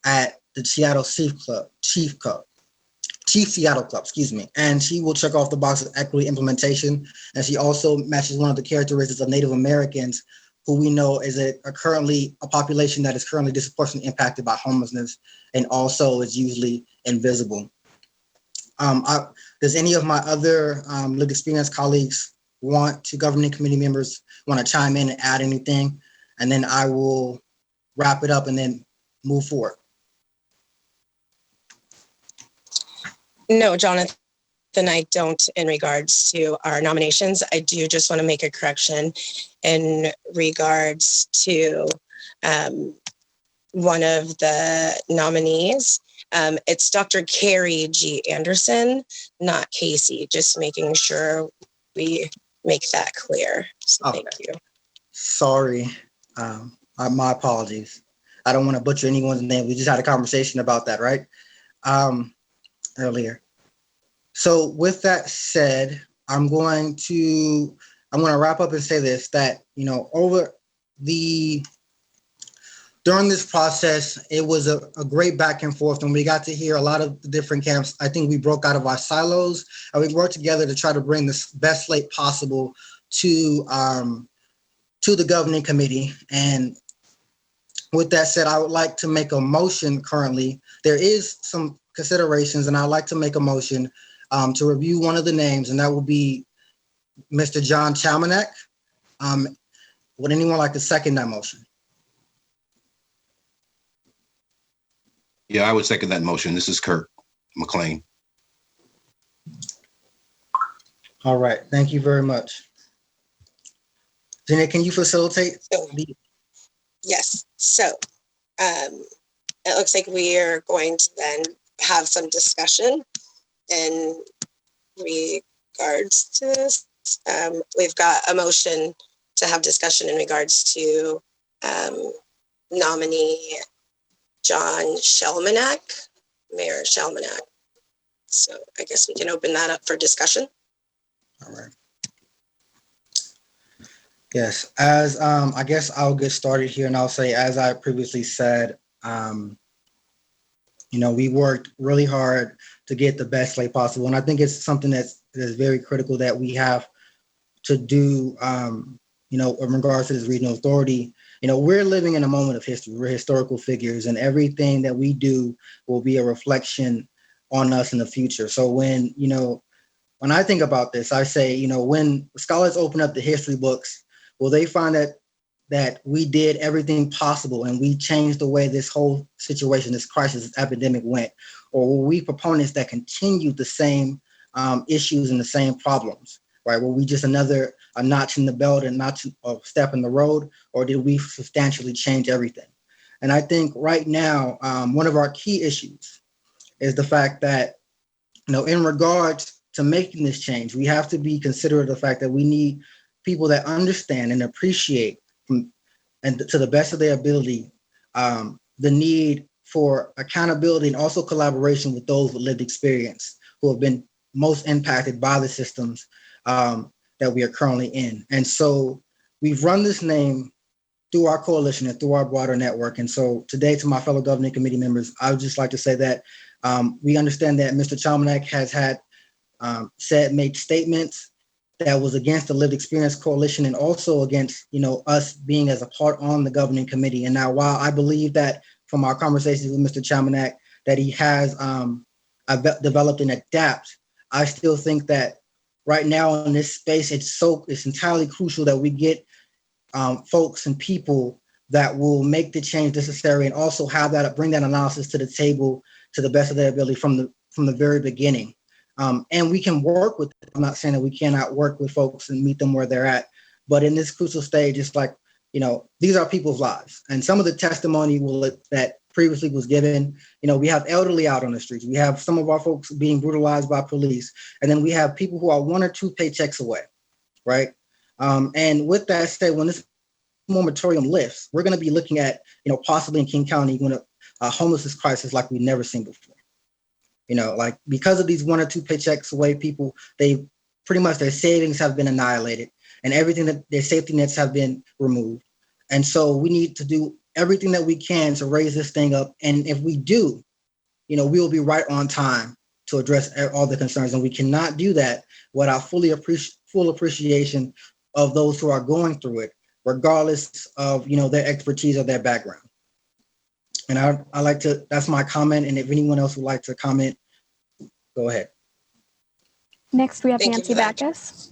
J: at the Seattle Chief Seattle Club, and she will check off the box of equity implementation. And she also matches one of the characteristics of Native Americans, who we know is a population that is currently disproportionately impacted by homelessness and also is usually invisible. Does any of my other lived experience colleagues governing committee members want to chime in and add anything? And then I will wrap it up and then move forward.
A: No, Jonathan, I don't in regards to our nominations. I do just want to make a correction in regards to one of the nominees. It's Dr. Carrie G. Anderson, not Casey, just making sure we make that clear. So okay. Thank you.
J: Sorry, my apologies. I don't want to butcher anyone's name. We just had a conversation about that, right? earlier. So with that said, I'm going to wrap up and say this, that, during this process, it was a great back and forth, and we got to hear a lot of the different camps. I think we broke out of our silos and we worked together to try to bring the best slate possible to the governing committee. And with that said, I would like to make a motion currently. There is some considerations, and I'd like to make a motion to review one of the names, and that will be Mr. John Chalmanek. Would anyone like to second that motion?
E: Yeah, I would second that motion. This is Kirk McLean.
J: All right, thank you very much. Jeanette, can you facilitate?
S: Yes, so it looks like we are going to then have some discussion in regards to this. We've got a motion to have discussion in regards to nominee John Shelmanek, Mayor Shelmanek. So I guess we can open that up for discussion.
J: All right. Yes, as I guess I'll get started here, and I'll say, as I previously said, we worked really hard to get the best slate possible, and I think it's something that's very critical that we have to do. In regards to this regional authority, we're living in a moment of history. We're historical figures, and everything that we do will be a reflection on us in the future. So when I think about this, I say, when scholars open up the history books, will they find that we did everything possible and we changed the way this whole situation, this crisis, this epidemic went? Or were we proponents that continued the same issues and the same problems, right? Were we just a notch in the belt and not a step in the road, or did we substantially change everything? And I think right now, one of our key issues is the fact that, in regards to making this change, we have to be considerate of the fact that we need people that understand and appreciate, and to the best of their ability, the need for accountability and also collaboration with those with lived experience who have been most impacted by the systems that we are currently in. And so we've run this name through our coalition and through our broader network. And so today, to my fellow governing committee members, I would just like to say that we understand that Mr. Chalmanek has made statements that was against the Lived Experience Coalition and also against, us being as a part on the governing committee. And now, while I believe that from our conversations with Mr. Chalmanek that he has developed and adapt, I still think that right now in this space, it's entirely crucial that we get folks and people that will make the change necessary and also bring that analysis to the table to the best of their ability from the very beginning. And we can work with it. I'm not saying that we cannot work with folks and meet them where they're at, but in this crucial stage, it's like, these are people's lives. And some of the testimony that previously was given, we have elderly out on the streets. We have some of our folks being brutalized by police. And then we have people who are 1 or 2 paychecks away, right? And with that said, when this moratorium lifts, we're going to be looking at, possibly in King County, a homelessness crisis like we've never seen before. Because of these 1 or 2 paychecks away people, they pretty much their savings have been annihilated and everything that their safety nets have been removed. And so we need to do everything that we can to raise this thing up. And if we do, we will be right on time to address all the concerns. And we cannot do that without full appreciation of those who are going through it, regardless of, their expertise or their background. And I like to, that's my comment. And if anyone else would like to comment, go ahead.
B: Next, we have
S: Thank
B: Nancy Backus.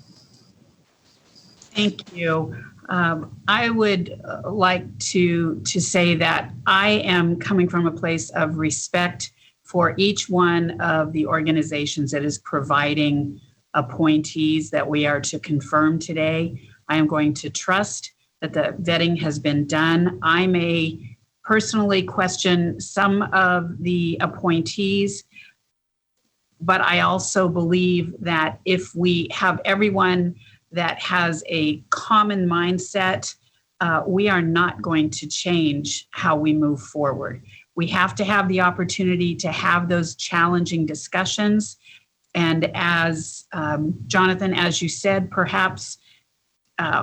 T: Thank you. I would like to say that I am coming from a place of respect for each one of the organizations that is providing appointees that we are to confirm today. I am going to trust that the vetting has been done. I may personally question some of the appointees, but I also believe that if we have everyone that has a common mindset, we are not going to change how we move forward. We have to have the opportunity to have those challenging discussions. And as Jonathan, as you said, perhaps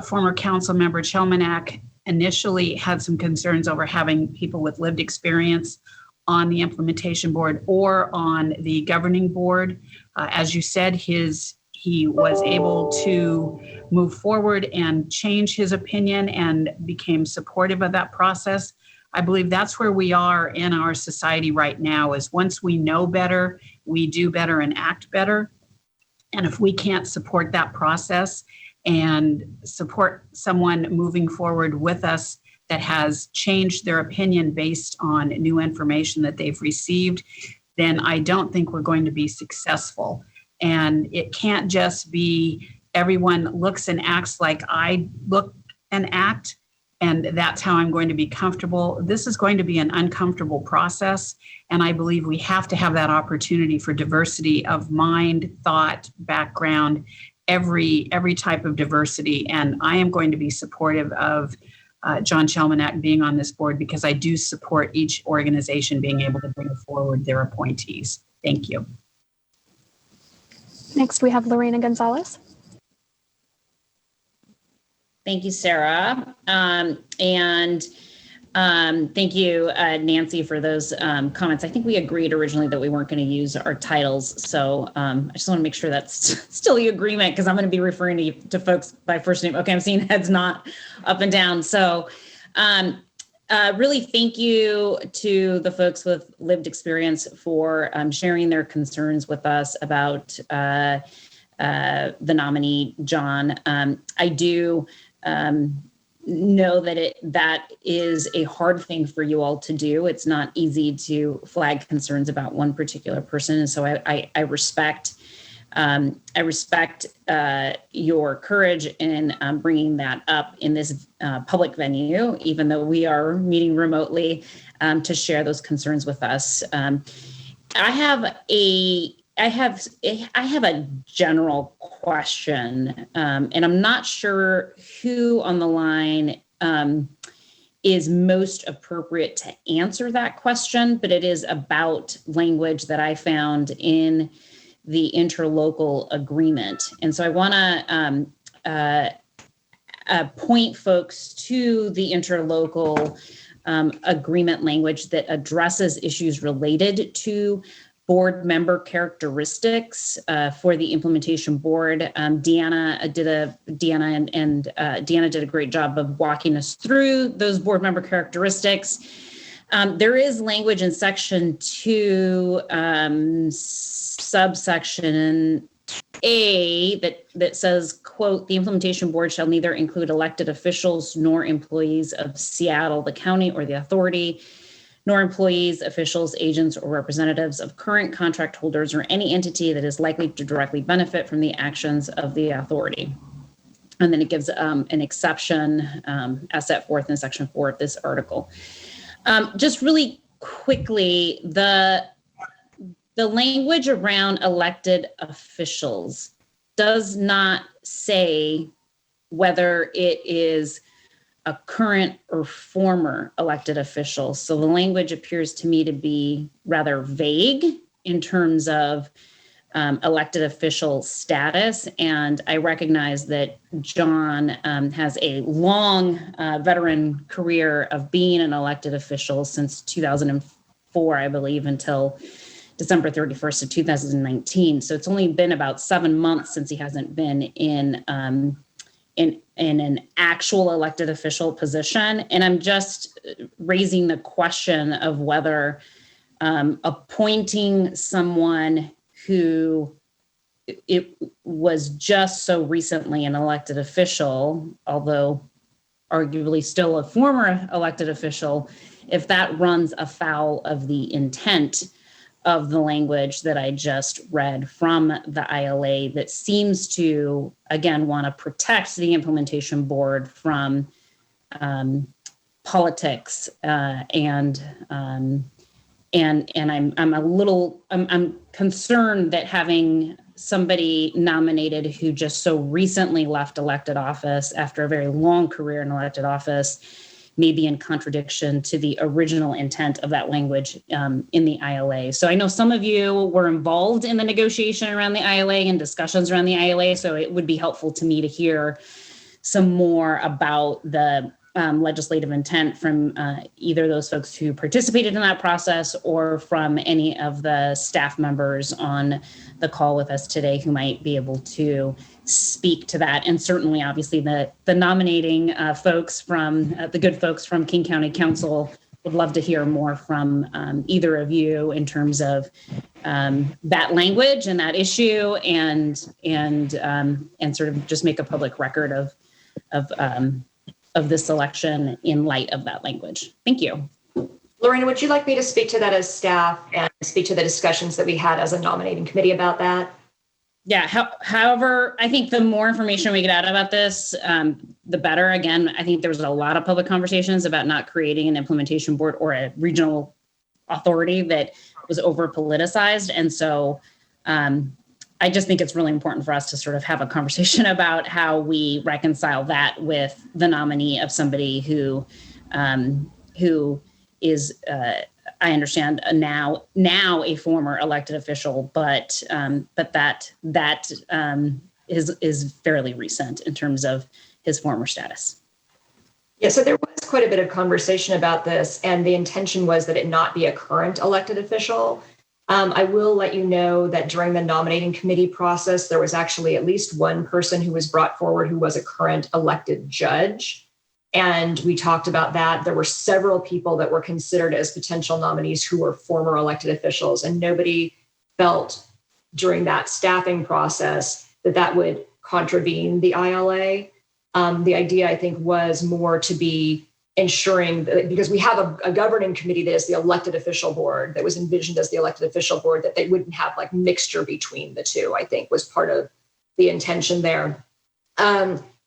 T: former council member Chelmanak initially had some concerns over having people with lived experience on the implementation board or on the governing board. As you said, he was able to move forward and change his opinion and became supportive of that process. I believe that's where we are in our society right now, is once we know better, we do better and act better. And if we can't support that process and support someone moving forward with us that has changed their opinion based on new information that they've received, then I don't think we're going to be successful. And it can't just be everyone looks and acts like I look and act, and that's how I'm going to be comfortable. This is going to be an uncomfortable process, and I believe we have to have that opportunity for diversity of mind, thought, background, every type of diversity. And I am going to be supportive of John Chelmanak being on this board, because I do support each organization being able to bring forward their appointees. Thank you.
B: Next, we have Lorena Gonzalez.
U: Thank you, Sarah. Thank you, Nancy, for those comments. I think we agreed originally that we weren't going to use our titles. So I just want to make sure that's still the agreement, because I'm going to be referring to folks by first name. Okay, I'm seeing heads not up and down. So really thank you to the folks with lived experience for sharing their concerns with us about the nominee, John. I do know that that is a hard thing for you all to do. It's not easy to flag concerns about one particular person. And so I respect your courage in bringing that up in this public venue, even though we are meeting remotely, to share those concerns with us. I have a general question, and I'm not sure who on the line is most appropriate to answer that question, but it is about language that I found in the interlocal agreement. And so I want to point folks to the interlocal agreement language that addresses issues related to board member characteristics for the implementation board. Deanna did a great job of walking us through those board member characteristics. There is language in section 2, subsection A, that says, quote, "The implementation board shall neither include elected officials nor employees of Seattle, the county, or the authority, nor employees, officials, agents, or representatives of current contract holders or any entity that is likely to directly benefit from the actions of the authority." And then it gives an exception as set forth in section 4 of this article. Just really quickly, the language around elected officials does not say whether it is a current or former elected official. So the language appears to me to be rather vague in terms of elected official status. And I recognize that John has a long veteran career of being an elected official since 2004, I believe, until December 31st of 2019. So it's only been about 7 months since he hasn't been in an actual elected official position. And I'm just raising the question of whether appointing someone who it was just so recently an elected official, although arguably still a former elected official, if that runs afoul of the intent of the language that I just read from the ILA, that seems to, again, want to protect the implementation board from politics, and I'm concerned that having somebody nominated who just so recently left elected office after a very long career in elected office may be in contradiction to the original intent of that language in the ILA. So I know some of you were involved in the negotiation around the ILA and discussions around the ILA, so it would be helpful to me to hear some more about the legislative intent from either those folks who participated in that process or from any of the staff members on the call with us today who might be able to speak to that. And certainly, obviously, the nominating folks from the good folks from King County Council would love to hear more from either of you in terms of that language and that issue, and sort of just make a public record of this election in light of that language. Thank you.
O: Lorena, would you like me to speak to that as staff and speak to the discussions that we had as a nominating committee about that?
U: Yeah, however, I think the more information we get out about this, the better. Again, I think there was a lot of public conversations about not creating an implementation board or a regional authority that was over politicized. And so I just think it's really important for us to sort of have a conversation about how we reconcile that with the nominee of somebody who is, I understand, now a former elected official, but that is fairly recent in terms of his former status.
O: Yeah, so there was quite a bit of conversation about this, and the intention was that it not be a current elected official. I will let you know that during the nominating committee process, there was actually at least one person who was brought forward who was a current elected judge. And we talked about that. There were several people that were considered as potential nominees who were former elected officials, and nobody felt during that staffing process that that would contravene the ILA. The idea, I think, was more to be ensuring that, because we have a governing committee that is the elected official board, that was envisioned as the elected official board, that they wouldn't have like mixture between the two, I think was part of the intention there.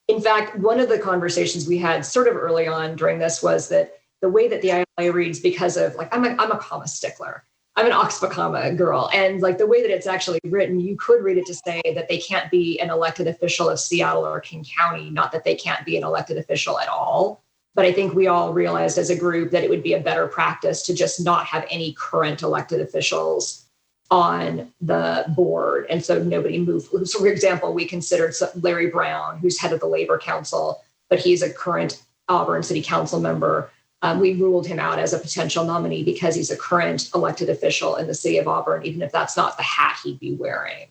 O: In fact, one of the conversations we had sort of early on during this was that the way that the ILA reads, because of like, I'm a comma stickler. I'm an Oxford comma girl. And like the way that it's actually written, you could read it to say that they can't be an elected official of Seattle or King County, not that they can't be an elected official at all. But I think we all realized as a group that it would be a better practice to just not have any current elected officials on the board. And so nobody moved. So for example, we considered Larry Brown, who's head of the Labor Council, but he's a current Auburn City Council member. We ruled him out as a potential nominee because he's a current elected official in the city of Auburn, even if that's not the hat he'd be wearing.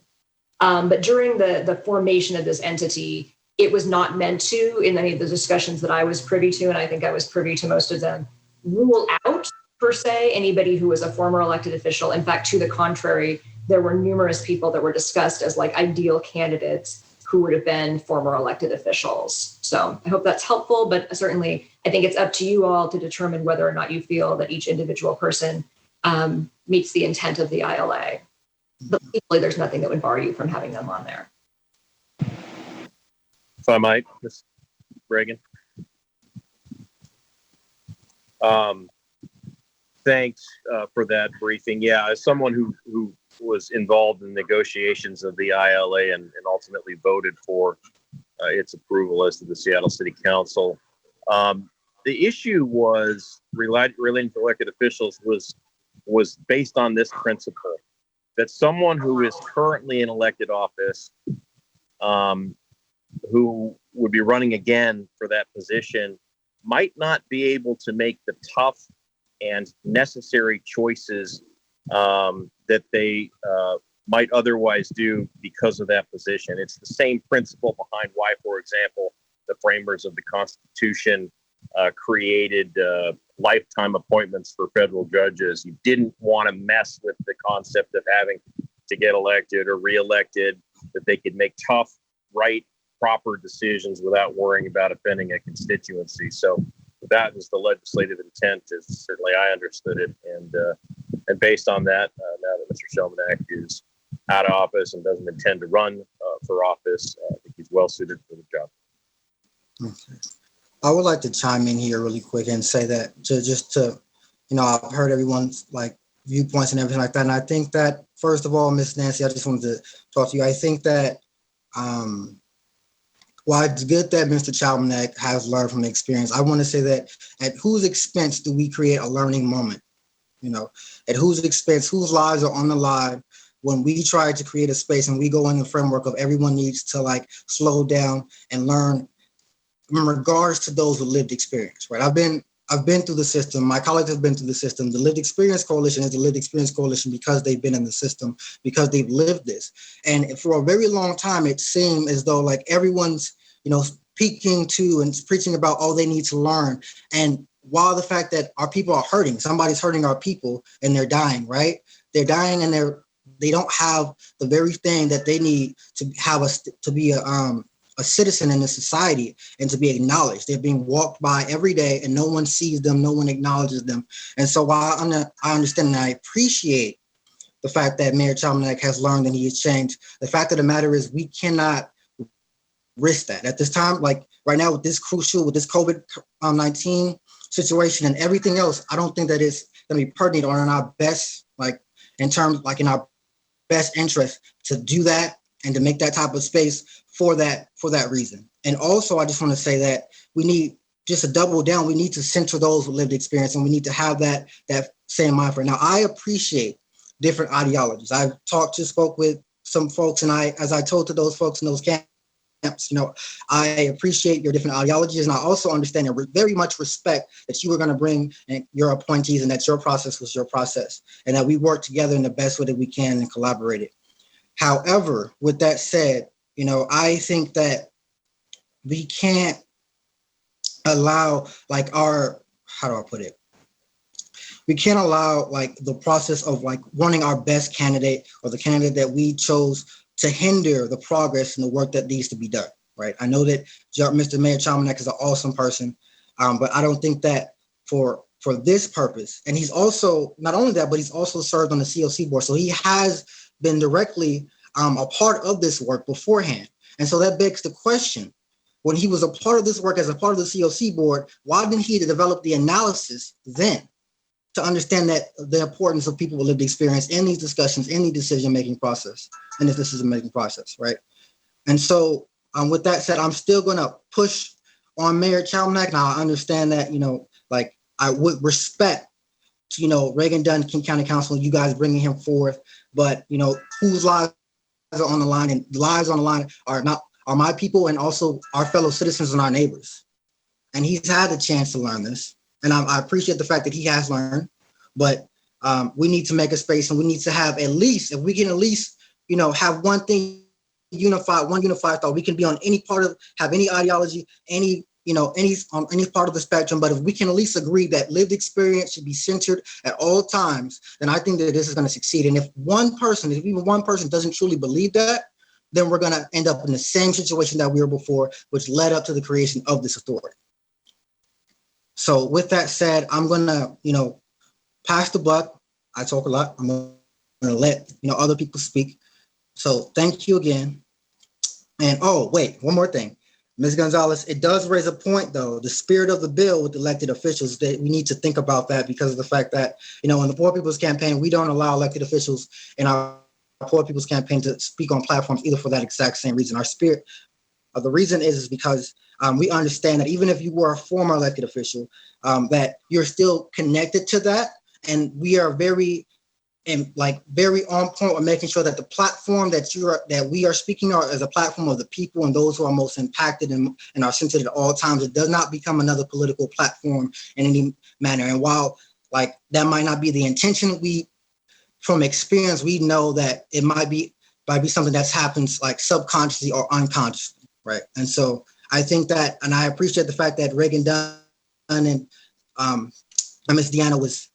O: But during the formation of this entity, it was not meant to, in any of the discussions that I was privy to, and I think I was privy to most of them, rule out per se anybody who was a former elected official. In fact, to the contrary, there were numerous people that were discussed as like ideal candidates who would have been former elected officials. So I hope that's helpful, but certainly I think it's up to you all to determine whether or not you feel that each individual person meets the intent of the ILA. But legally, there's nothing that would bar you from having them on there.
R: If I might, Ms. Reagan. Thanks for that briefing. Yeah, as someone who was involved in negotiations of the ILA and ultimately voted for its approval as to the Seattle City Council, the issue was relating to elected officials was based on this principle, that someone who is currently in elected office, who would be running again for that position, might not be able to make the tough and necessary choices that they might otherwise do because of that position. It's the same principle behind why, for example, the framers of the Constitution created lifetime appointments for federal judges. You didn't want to mess with the concept of having to get elected or reelected, that they could make tough, right, proper decisions without worrying about offending a constituency. So that is the legislative intent, as certainly I understood it. And based on that, now that Mr. Shelmanek is out of office and doesn't intend to run for office, I think he's well suited for the job.
J: Okay. I would like to chime in here really quick and say that I've heard everyone's like viewpoints and everything like that. And I think that, first of all, Ms. Nancy, I just wanted to talk to you. I think that, while it's good that Mr. Chalmanek has learned from the experience, I want to say that at whose expense do we create a learning moment? You know, at whose expense, whose lives are on the line when we try to create a space and we go in the framework of everyone needs to like slow down and learn in regards to those with lived experience, right? I've been through the system. My colleagues have been through the system. The Lived Experience Coalition is the Lived Experience Coalition because they've been in the system, because they've lived this. And for a very long time, it seemed as though like everyone's, you know, speaking to and preaching about, oh, they need to learn. And while the fact that our people are hurting, somebody's hurting our people and they're dying, right? They're dying and they don't have the very thing that they need to have to be a citizen in this society and to be acknowledged. They're being walked by every day and no one sees them, no one acknowledges them. And so while I understand and I appreciate the fact that Mayor Chalmanek has learned and he has changed, the fact of the matter is we cannot risk that. At this time, like right now with this COVID-19 situation and everything else, I don't think that it's going to be pertinent or in our best, like in terms, like in our best interest to do that and to make that type of space for that reason. And also, I just want to say that we need just to double down. We need to center those with lived experience, and we need to have that same mind for it. Now, I appreciate different ideologies. I've spoke with some folks, and as I told to those folks in those camps, you know, I appreciate your different ideologies, and I also understand and very much respect that you were going to bring your appointees and that your process was your process, and that we work together in the best way that we can and collaborated. However, with that said, you know, I think that we can't allow like how do I put it? We can't allow like the process of like wanting our best candidate or the candidate that we chose to hinder the progress and the work that needs to be done, right? I know that Mr. Mayor Chalmanek is an awesome person, but I don't think that for this purpose, and he's also, not only that, but he's also served on the COC board. So he has been directly a part of this work beforehand. And so that begs the question, when he was a part of this work as a part of the COC board, why didn't he develop the analysis then to understand that the importance of people with lived experience in these discussions, in the decision-making process, in this decision-making process, right? And so with that said, I'm still gonna push on Mayor Chalmanek. Now I understand that, you know, like I would respect, you know, Reagan Dunn, King County Council, you guys bringing him forth, but you know, whose lives are on the line, and the lives on the line are my people and also our fellow citizens and our neighbors. And he's had a chance to learn this. And I appreciate the fact that he has learned, but we need to make a space, and we need to have at least, if we can at least, you know, have one thing unified, one unified thought. We can be on any part of, have any ideology, any, you know, on any part of the spectrum, but if we can at least agree that lived experience should be centered at all times, then I think that this is going to succeed. And if even one person doesn't truly believe that, then we're going to end up in the same situation that we were before, which led up to the creation of this authority. So with that said, I'm going to, you know, pass the buck. I talk a lot. I'm going to let, you know, other people speak. So thank you again. And oh, wait, one more thing. Ms. Gonzalez, it does raise a point, though, the spirit of the bill with elected officials, that we need to think about that because of the fact that, you know, in the Poor People's Campaign, we don't allow elected officials in our Poor People's Campaign to speak on platforms either for that exact same reason. Our spirit, the reason is because we understand that even if you were a former elected official, that you're still connected to that. And we are very on point with making sure that the platform that we are speaking on is a platform of the people and those who are most impacted and are centered at all times. It does not become another political platform in any manner. And while like that might not be the intention, from experience, we know that it might be something that happens like subconsciously or unconsciously, right? And so I think that, and I appreciate the fact that Reagan Dunn and Ms. Deanna was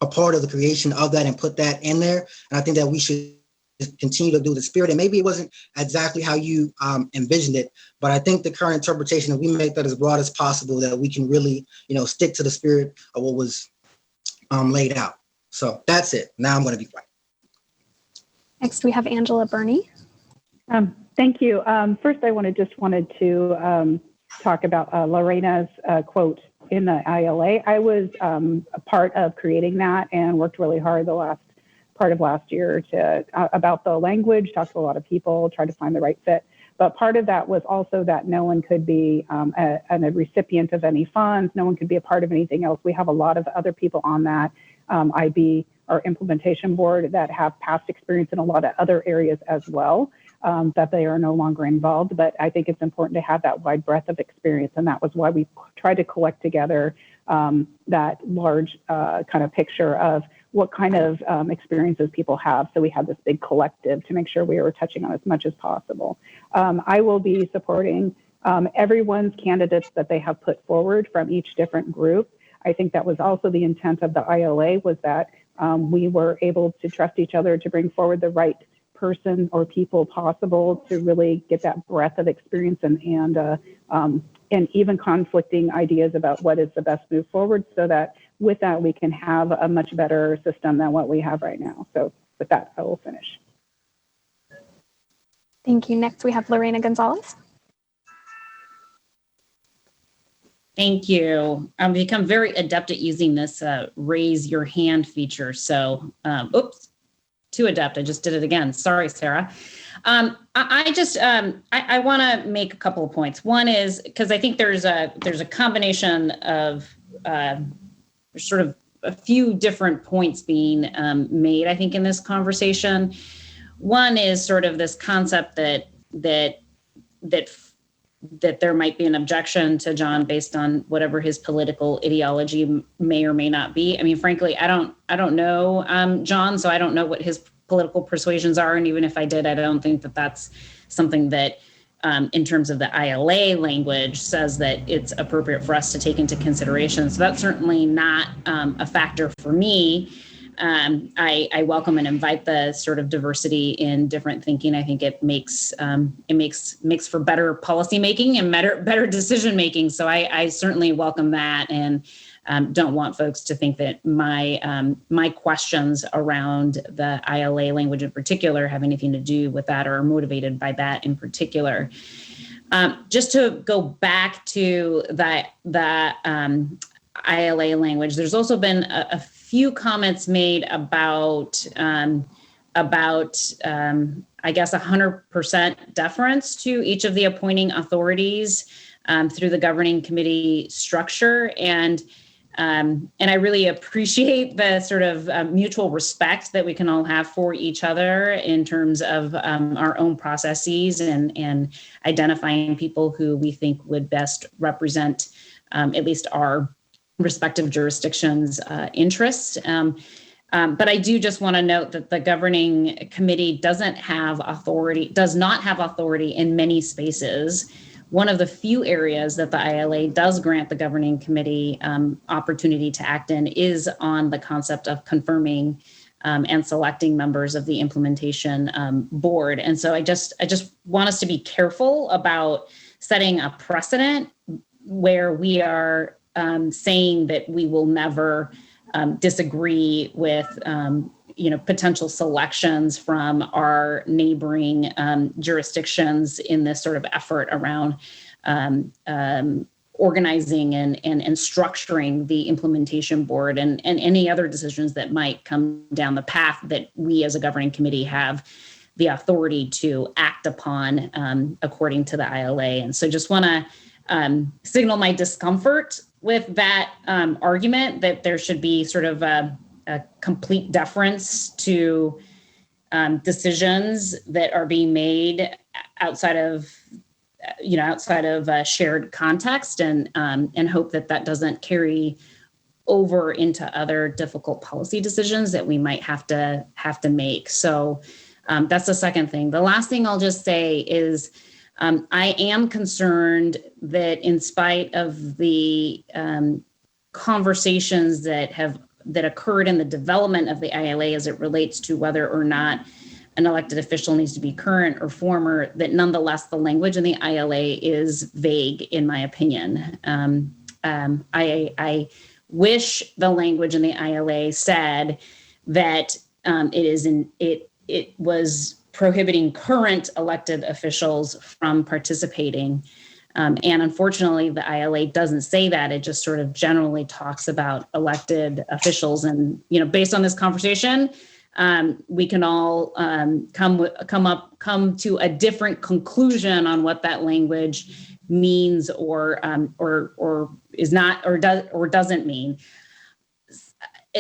J: a part of the creation of that and put that in there. And I think that we should continue to do the spirit. And maybe it wasn't exactly how you envisioned it, but I think the current interpretation, if we make that as broad as possible, that we can really, you know, stick to the spirit of what was laid out. So that's it. Now I'm going to be quiet.
B: Next, we have Angela Burney.
F: Thank you. First, I wanted to talk about Lorena's quote in the ILA. I was a part of creating that and worked really hard the last part of last year about the language, talked to a lot of people, tried to find the right fit. But part of that was also that no one could be a recipient of any funds. No one could be a part of anything else. We have a lot of other people on that IB or implementation board that have past experience in a lot of other areas as well, that they are no longer involved. But I think it's important to have that wide breadth of experience. And that was why we tried to collect together that large kind of picture of what kind of experiences people have. So we had this big collective to make sure we were touching on as much as possible. I will be supporting everyone's candidates that they have put forward from each different group. I think that was also the intent of the ILA, was that we were able to trust each other to bring forward the right person or people possible to really get that breadth of experience and even conflicting ideas about what is the best move forward, so that with that we can have a much better system than what we have right now. So with that, I will finish.
B: Thank you. Next, we have Lorena Gonzalez.
U: Thank you. I've become very adept at using this raise your hand feature. So, oops, too adept. I just did it again. Sorry, Sarah. I want to make a couple of points. One is because I think there's a combination of sort of a few different points being made, I think, in this conversation. One is sort of this concept that there might be an objection to John based on whatever his political ideology may or may not be. I mean, frankly, I don't know John, so I don't know what his political persuasions are. And even if I did, I don't think that that's something that in terms of the ILA language says that it's appropriate for us to take into consideration. So that's certainly not a factor for me. I welcome and invite the sort of diversity in different thinking. I think it makes for better policymaking and better decision making. So I certainly welcome that, and don't want folks to think that my questions around the ILA language in particular have anything to do with that or are motivated by that in particular. Just to go back to the ILA language, there's also been a few comments made about I guess 100% deference to each of the appointing authorities through the governing committee structure, and I really appreciate the sort of mutual respect that we can all have for each other in terms of our own processes and identifying people who we think would best represent at least our respective jurisdictions' interests. But I do just want to note that the governing committee does not have authority in many spaces. One of the few areas that the ILA does grant the governing committee opportunity to act in is on the concept of confirming and selecting members of the implementation board. And so I just want us to be careful about setting a precedent where we are saying that we will never disagree with potential selections from our neighboring jurisdictions in this sort of effort around organizing and structuring the implementation board and any other decisions that might come down the path that we as a governing committee have the authority to act upon according to the ILA. And so just want to signal my discomfort with that argument that there should be sort of a complete deference to decisions that are being made outside of shared context, and hope that doesn't carry over into other difficult policy decisions that we might have to make. So that's the second thing. The last thing I'll just say is I am concerned that in spite of the conversations that occurred in the development of the ILA as it relates to whether or not an elected official needs to be current or former, that nonetheless the language in the ILA is vague, in my opinion. I wish the language in the ILA said that it was prohibiting current elected officials from participating. And unfortunately, the ILA doesn't say that. It just sort of generally talks about elected officials. And, based on this conversation, we can all come to a different conclusion on what that language means or is not or doesn't mean.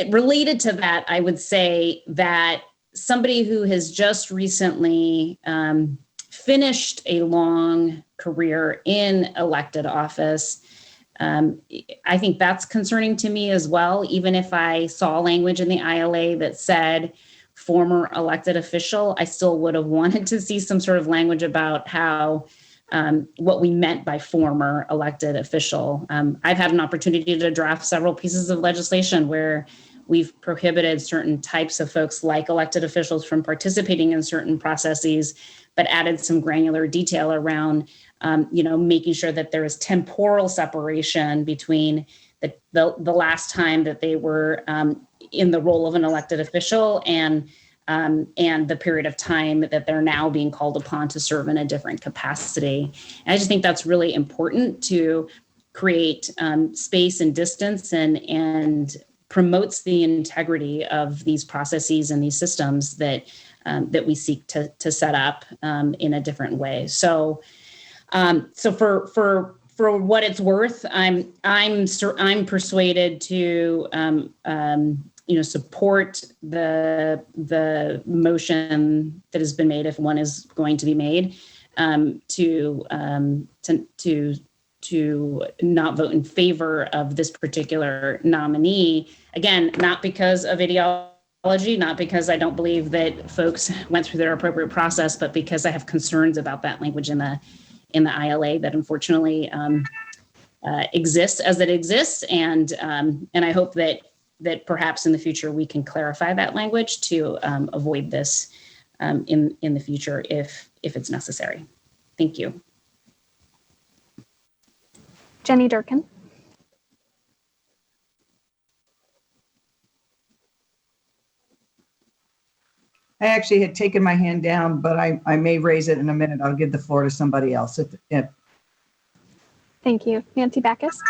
U: Related to that, I would say that somebody who has just recently finished a long career in elected office, I think that's concerning to me as well. Even if I saw language in the ILA that said former elected official, I still would have wanted to see some sort of language about how what we meant by former elected official. I've had an opportunity to draft several pieces of legislation where we've prohibited certain types of folks like elected officials from participating in certain processes, but added some granular detail around, making sure that there is temporal separation between the last time that they were in the role of an elected official and the period of time that they're now being called upon to serve in a different capacity. And I just think that's really important to create space and distance and promotes the integrity of these processes and these systems that we seek to set up in a different way. So for what it's worth, I'm persuaded to support the motion that has been made, if one is going to be made, to not vote in favor of this particular nominee. Again, not because of ideology, not because I don't believe that folks went through their appropriate process, but because I have concerns about that language in the ILA that unfortunately exists as it exists, and I hope that perhaps in the future we can clarify that language to avoid this in the future if it's necessary. Thank you.
B: Jenny Durkin.
C: I actually had taken my hand down, but I may raise it in a minute. I'll give the floor to somebody else.
B: Thank you. Nancy Backus.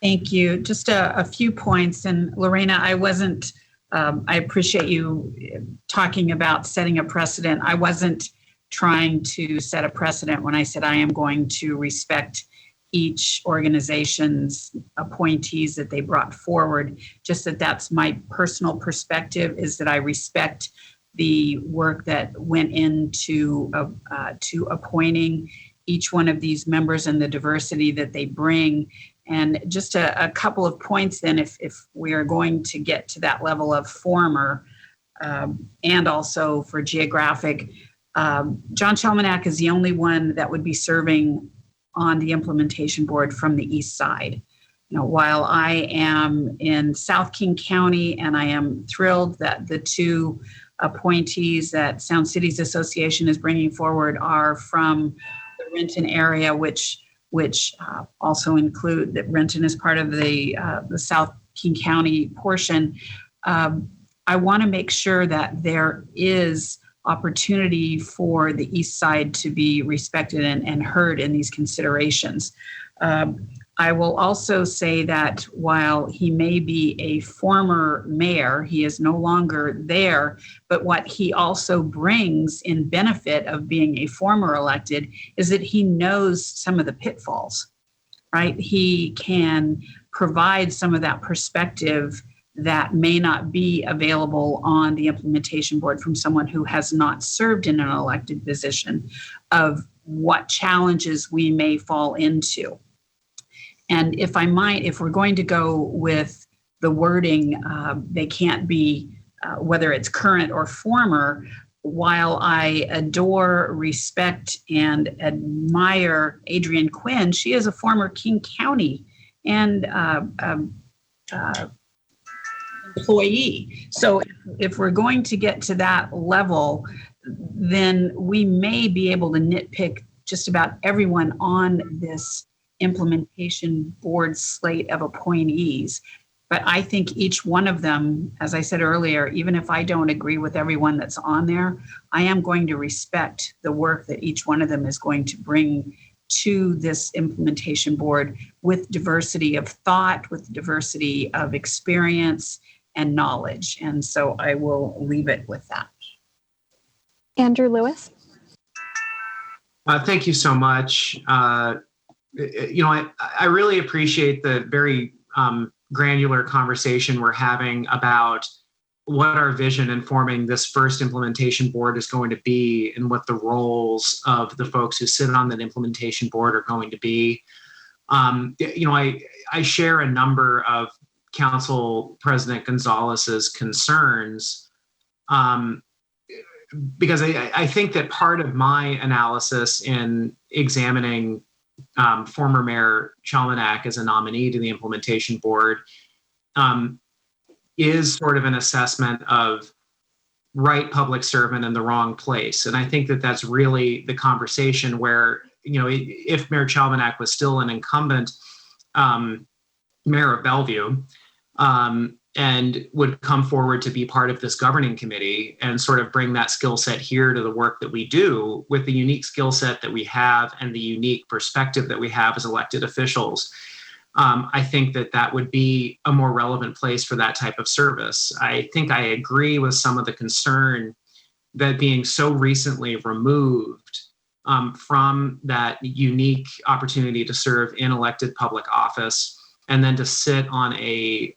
T: Thank you. Just a few points. And Lorena, I appreciate you talking about setting a precedent. I wasn't trying to set a precedent when I said I am going to respect each organization's appointees that they brought forward. Just that's my personal perspective, is that I respect the work that went into to appointing each one of these members and the diversity that they bring. And just a couple of points then, if we are going to get to that level of former and also for geographic, John Shelmanack is the only one that would be serving on the implementation board from the east side. While I am in South King County, and I am thrilled that the two appointees that Sound Cities Association is bringing forward are from the Renton area, which also include that Renton is part of the South King County portion. I want to make sure that there is opportunity for the east side to be respected and heard in these considerations. I will also say that while he may be a former mayor, he is no longer there, but what he also brings in benefit of being a former elected is that he knows some of the pitfalls, right? He can provide some of that perspective that may not be available on the implementation board from someone who has not served in an elected position, of what challenges we may fall into. And if we're going to go with the wording, they can't be, whether it's current or former. While I adore, respect, and admire Adrienne Quinn, she is a former King County and employee. So if we're going to get to that level, then we may be able to nitpick just about everyone on this implementation board slate of appointees. But I think each one of them, as I said earlier, even if I don't agree with everyone that's on there, I am going to respect the work that each one of them is going to bring to this implementation board with diversity of thought, with diversity of experience, and knowledge. And so I will leave it with that.
B: Andrew Lewis.
P: Thank you so much. I really appreciate the very granular conversation we're having about what our vision in forming this first implementation board is going to be and what the roles of the folks who sit on that implementation board are going to be. I share a number of Council President Gonzalez's concerns because I think that part of my analysis in examining former Mayor Chalmanek as a nominee to the implementation board is sort of an assessment of right public servant in the wrong place. And I think that that's really the conversation where, if Mayor Chalmanek was still an incumbent mayor of Bellevue and would come forward to be part of this governing committee and sort of bring that skill set here to the work that we do with the unique skill set that we have and the unique perspective that we have as elected officials, I think that that would be a more relevant place for that type of service. I think I agree with some of the concern that being so recently removed from that unique opportunity to serve in elected public office and then to sit on a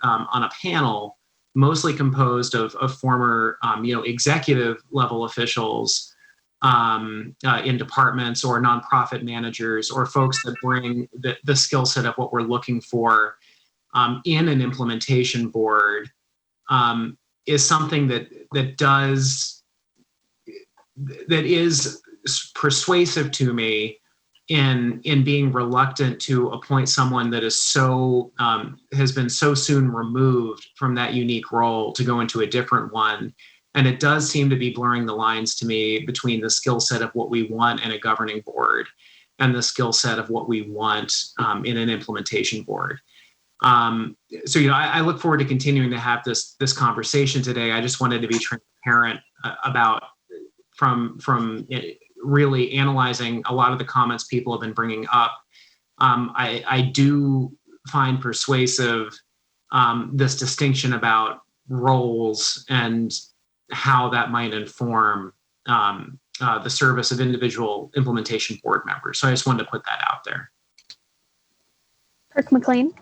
P: panel mostly composed of former executive level officials in departments or nonprofit managers or folks that bring the skill set of what we're looking for in an implementation board is something that is persuasive to me in being reluctant to appoint someone that is so has been so soon removed from that unique role to go into a different one. And it does seem to be blurring the lines to me between the skill set of what we want in a governing board and the skill set of what we want in an implementation board. I look forward to continuing to have this conversation today. I just wanted to be transparent about from really analyzing a lot of the comments people have been bringing up. I do find persuasive this distinction about roles and how that might inform the service of individual implementation board members. So I just wanted to put that out there.
B: Kirk McLean.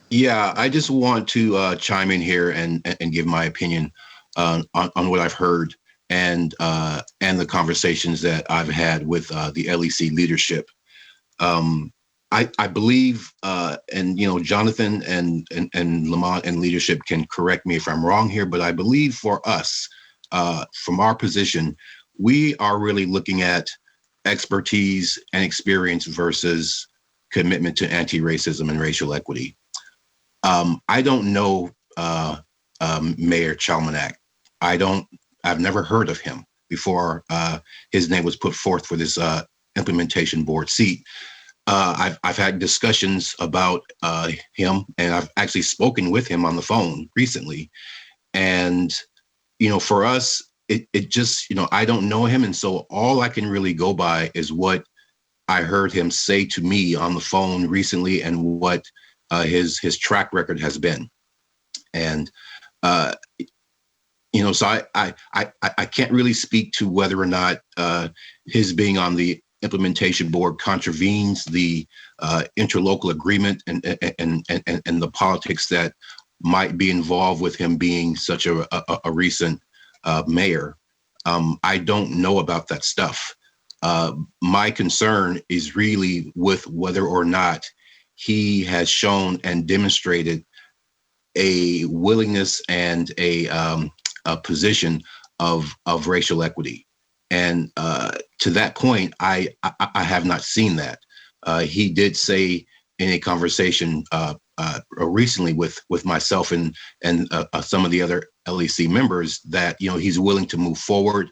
E: Yeah, I just want to chime in here and give my opinion on what I've heard and the conversations that I've had with the LEC leadership. I believe, and Jonathan and Lamont and leadership can correct me if I'm wrong here, but I believe for us, from our position, we are really looking at expertise and experience versus commitment to anti-racism and racial equity. I don't know Mayor Chalmanek. I've never heard of him before his name was put forth for this implementation board seat. I've had discussions about him, and I've actually spoken with him on the phone recently. And, for us, it just, I don't know him. And so all I can really go by is what I heard him say to me on the phone recently and what his track record has been. And, so I can't really speak to whether or not his being on the implementation board contravenes the interlocal agreement and the politics that might be involved with him being such a recent mayor. I don't know about that stuff. My concern is really with whether or not he has shown and demonstrated a willingness and a position of racial equity. And to that point, I have not seen that. He did say in a conversation recently with myself and some of the other LEC members that he's willing to move forward.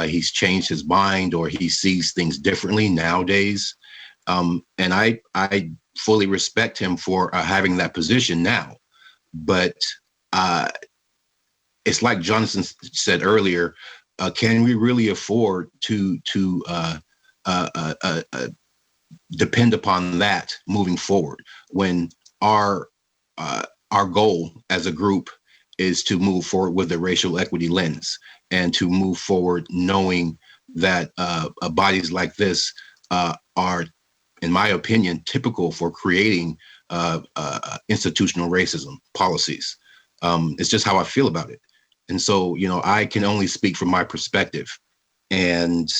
E: He's changed his mind, or he sees things differently nowadays. And I fully respect him for having that position now. But it's like Jonathan said earlier. Can we really afford to depend upon that moving forward when our goal as a group is to move forward with the racial equity lens and to move forward knowing that bodies like this are, in my opinion, typical for creating institutional racism policies. It's just how I feel about it. And so, I can only speak from my perspective. And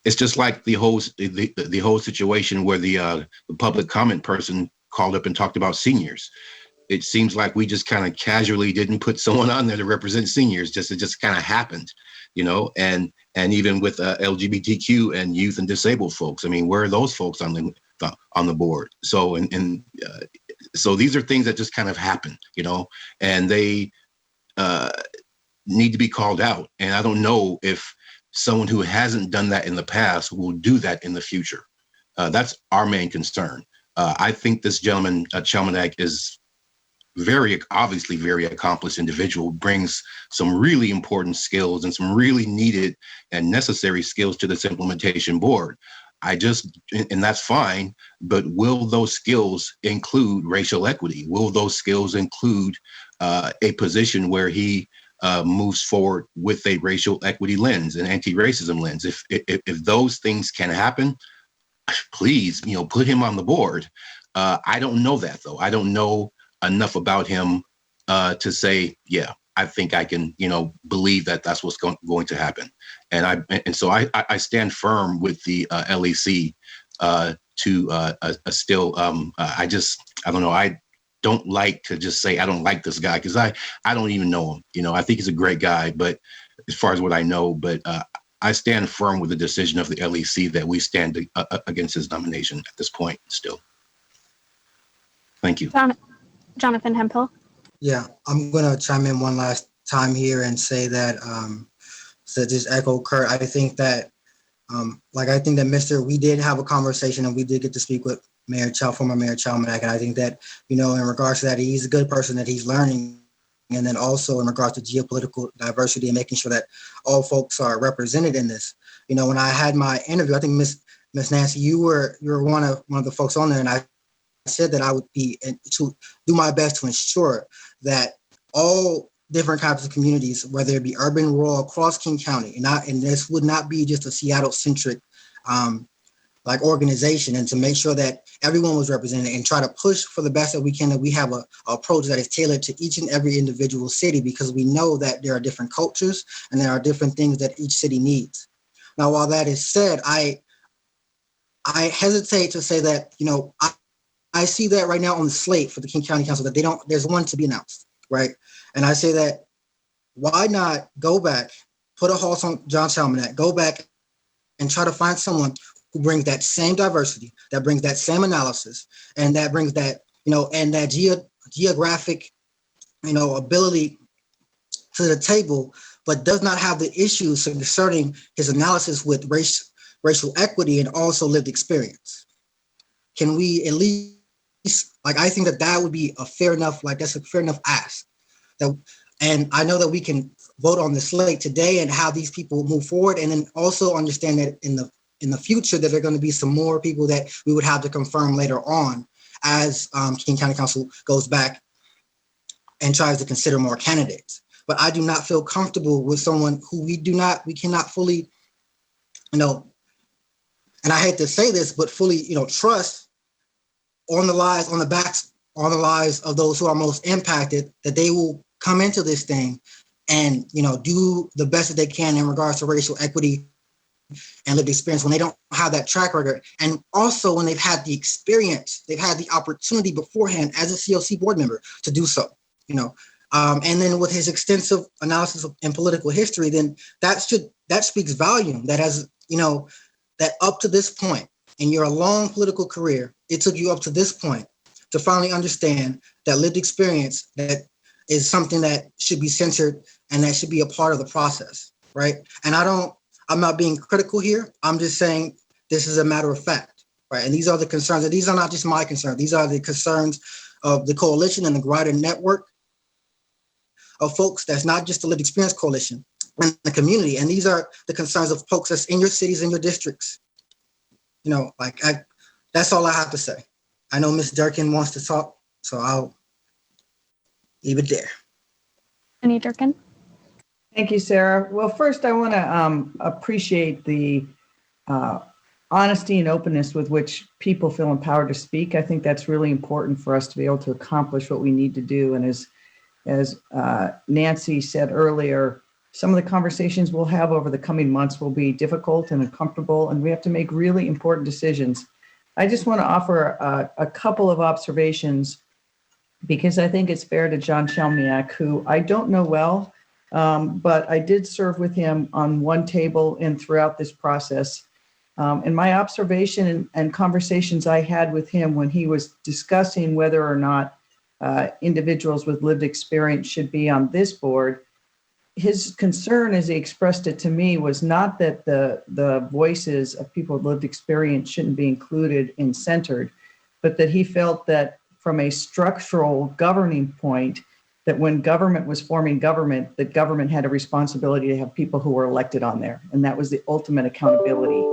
E: it's just like the whole situation where the public comment person called up and talked about seniors. It seems like we just kind of casually didn't put someone on there to represent seniors. It just kind of happened, and even with LGBTQ and youth and disabled folks. I mean, where are those folks on the board? So so these are things that just kind of happen, and they need to be called out. And I don't know if someone who hasn't done that in the past will do that in the future. That's our main concern. I think this gentleman, Chelmanek, is obviously very accomplished individual, brings some really important skills and some really needed and necessary skills to this implementation board. And that's fine, but will those skills include racial equity? Will those skills include a position where he moves forward with a racial equity lens, an anti-racism lens? If those things can happen, please, put him on the board. I don't know that, though. I don't know enough about him to say, yeah, I think I can, believe that that's what's going to happen. And so I stand firm with the LEC to still, I don't know. I don't like to just say, I don't like this guy, because I don't even know him. I think he's a great guy, but as far as what I know, but I stand firm with the decision of the LEC that we stand against his nomination at this point still. Thank you.
B: Jonathan Hemphill.
J: Yeah, I'm going to chime in one last time here and say that, so just echo Kurt, I think that, we did have a conversation and we did get to speak with former Mayor Chelmanek. And I think that, in regards to that, he's a good person, that he's learning. And then also in regards to geopolitical diversity and making sure that all folks are represented in this. When I had my interview, I think Miss Nancy, you were one of the folks on there, and I said that I would be to do my best to ensure that all different types of communities, whether it be urban, rural, across King County, and this would not be just a Seattle-centric organization, and to make sure that everyone was represented and try to push for the best that we can, that we have a approach that is tailored to each and every individual city, because we know that there are different cultures and there are different things that each city needs. Now, while that is said, I hesitate to say that, I see that right now on the slate for the King County Council that there's one to be announced, right? And I say that, why not go back, put a halt on John Chelmanek, go back and try to find someone who brings that same diversity, that brings that same analysis, and that brings that, and that geographic, ability to the table, but does not have the issues concerning his analysis with racial equity and also lived experience. Can we at least, I think that would be a fair enough, that's a fair enough ask. And I know that we can vote on the slate today and how these people move forward, and then also understand that in the future that there are going to be some more people that we would have to confirm later on as King County Council goes back and tries to consider more candidates. But I do not feel comfortable with someone who we cannot fully, and I hate to say this, but fully, trust on the lives of those who are most impacted, that they will come into this thing and, do the best that they can in regards to racial equity and lived experience when they don't have that track record. And also when they've had the experience, they've had the opportunity beforehand as a COC board member to do so, and then with his extensive analysis in political history, then that speaks volume that has, that up to this point in your long political career, it took you up to this point to finally understand that lived experience that is something that should be censored and that should be a part of the process, right? And I'm not being critical here. I'm just saying this is a matter of fact, right? And these are the concerns, and these are not just my concerns. These are the concerns of the coalition and the wider network of folks that's not just the Lived Experience Coalition and the community. And these are the concerns of folks that's in your cities and your districts. That's all I have to say. I know Ms. Durkin wants to talk, so I'll leave it there.
B: Any Durkin?
C: Thank you, Sarah. Well, first, I want to appreciate the honesty and openness with which people feel empowered to speak. I think that's really important for us to be able to accomplish what we need to do. And as Nancy said earlier, some of the conversations we'll have over the coming months will be difficult and uncomfortable, and we have to make really important decisions. I just want to offer a couple of observations because I think it's fair to John Shelmiak, who I don't know well, but I did serve with him on one table and throughout this process. And my observation and conversations I had with him when he was discussing whether or not individuals with lived experience should be on this board, his concern as he expressed it to me was not that the voices of people with lived experience shouldn't be included and centered, but that he felt that from a structural governing point, that when government was forming government, that government had a responsibility to have people who were elected on there. And that was the ultimate accountability.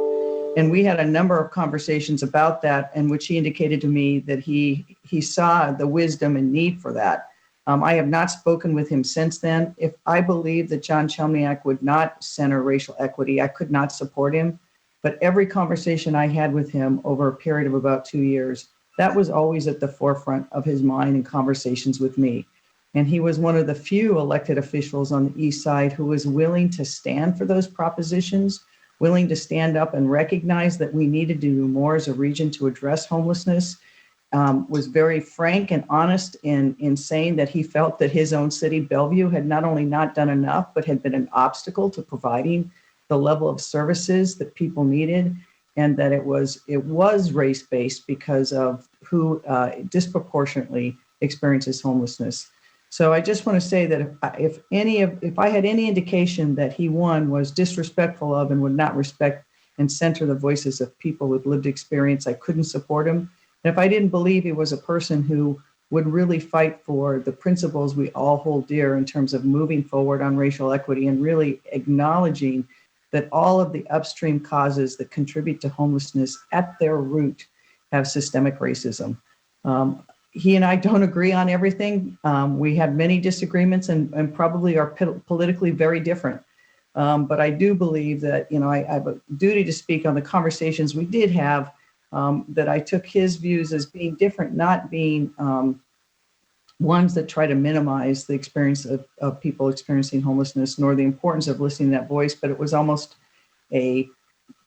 C: And we had a number of conversations about that, in which he indicated to me that he saw the wisdom and need for that. I have not spoken with him since then. If I believe that John Shelmiak would not center racial equity, I could not support him. But every conversation I had with him over a period of about 2 years, that was always at the forefront of his mind in conversations with me. And he was one of the few elected officials on the East Side who was willing to stand for those propositions, willing to stand up and recognize that we needed to do more as a region to address homelessness, was very frank and honest in saying that he felt that his own city, Bellevue, had not only not done enough, but had been an obstacle to providing the level of services that people needed, and that it was race-based because of who disproportionately experiences homelessness. So I just want to say that if I had any indication that he, one, was disrespectful of and would not respect and center the voices of people with lived experience, I couldn't support him. And if I didn't believe he was a person who would really fight for the principles we all hold dear in terms of moving forward on racial equity and really acknowledging that all of the upstream causes that contribute to homelessness at their root have systemic racism. He and I don't agree on everything. We have many disagreements and probably are politically very different. But I do believe that, I have a duty to speak on the conversations we did have, that I took his views as being different, not being ones that try to minimize the experience of people experiencing homelessness, nor the importance of listening to that voice, but it was almost a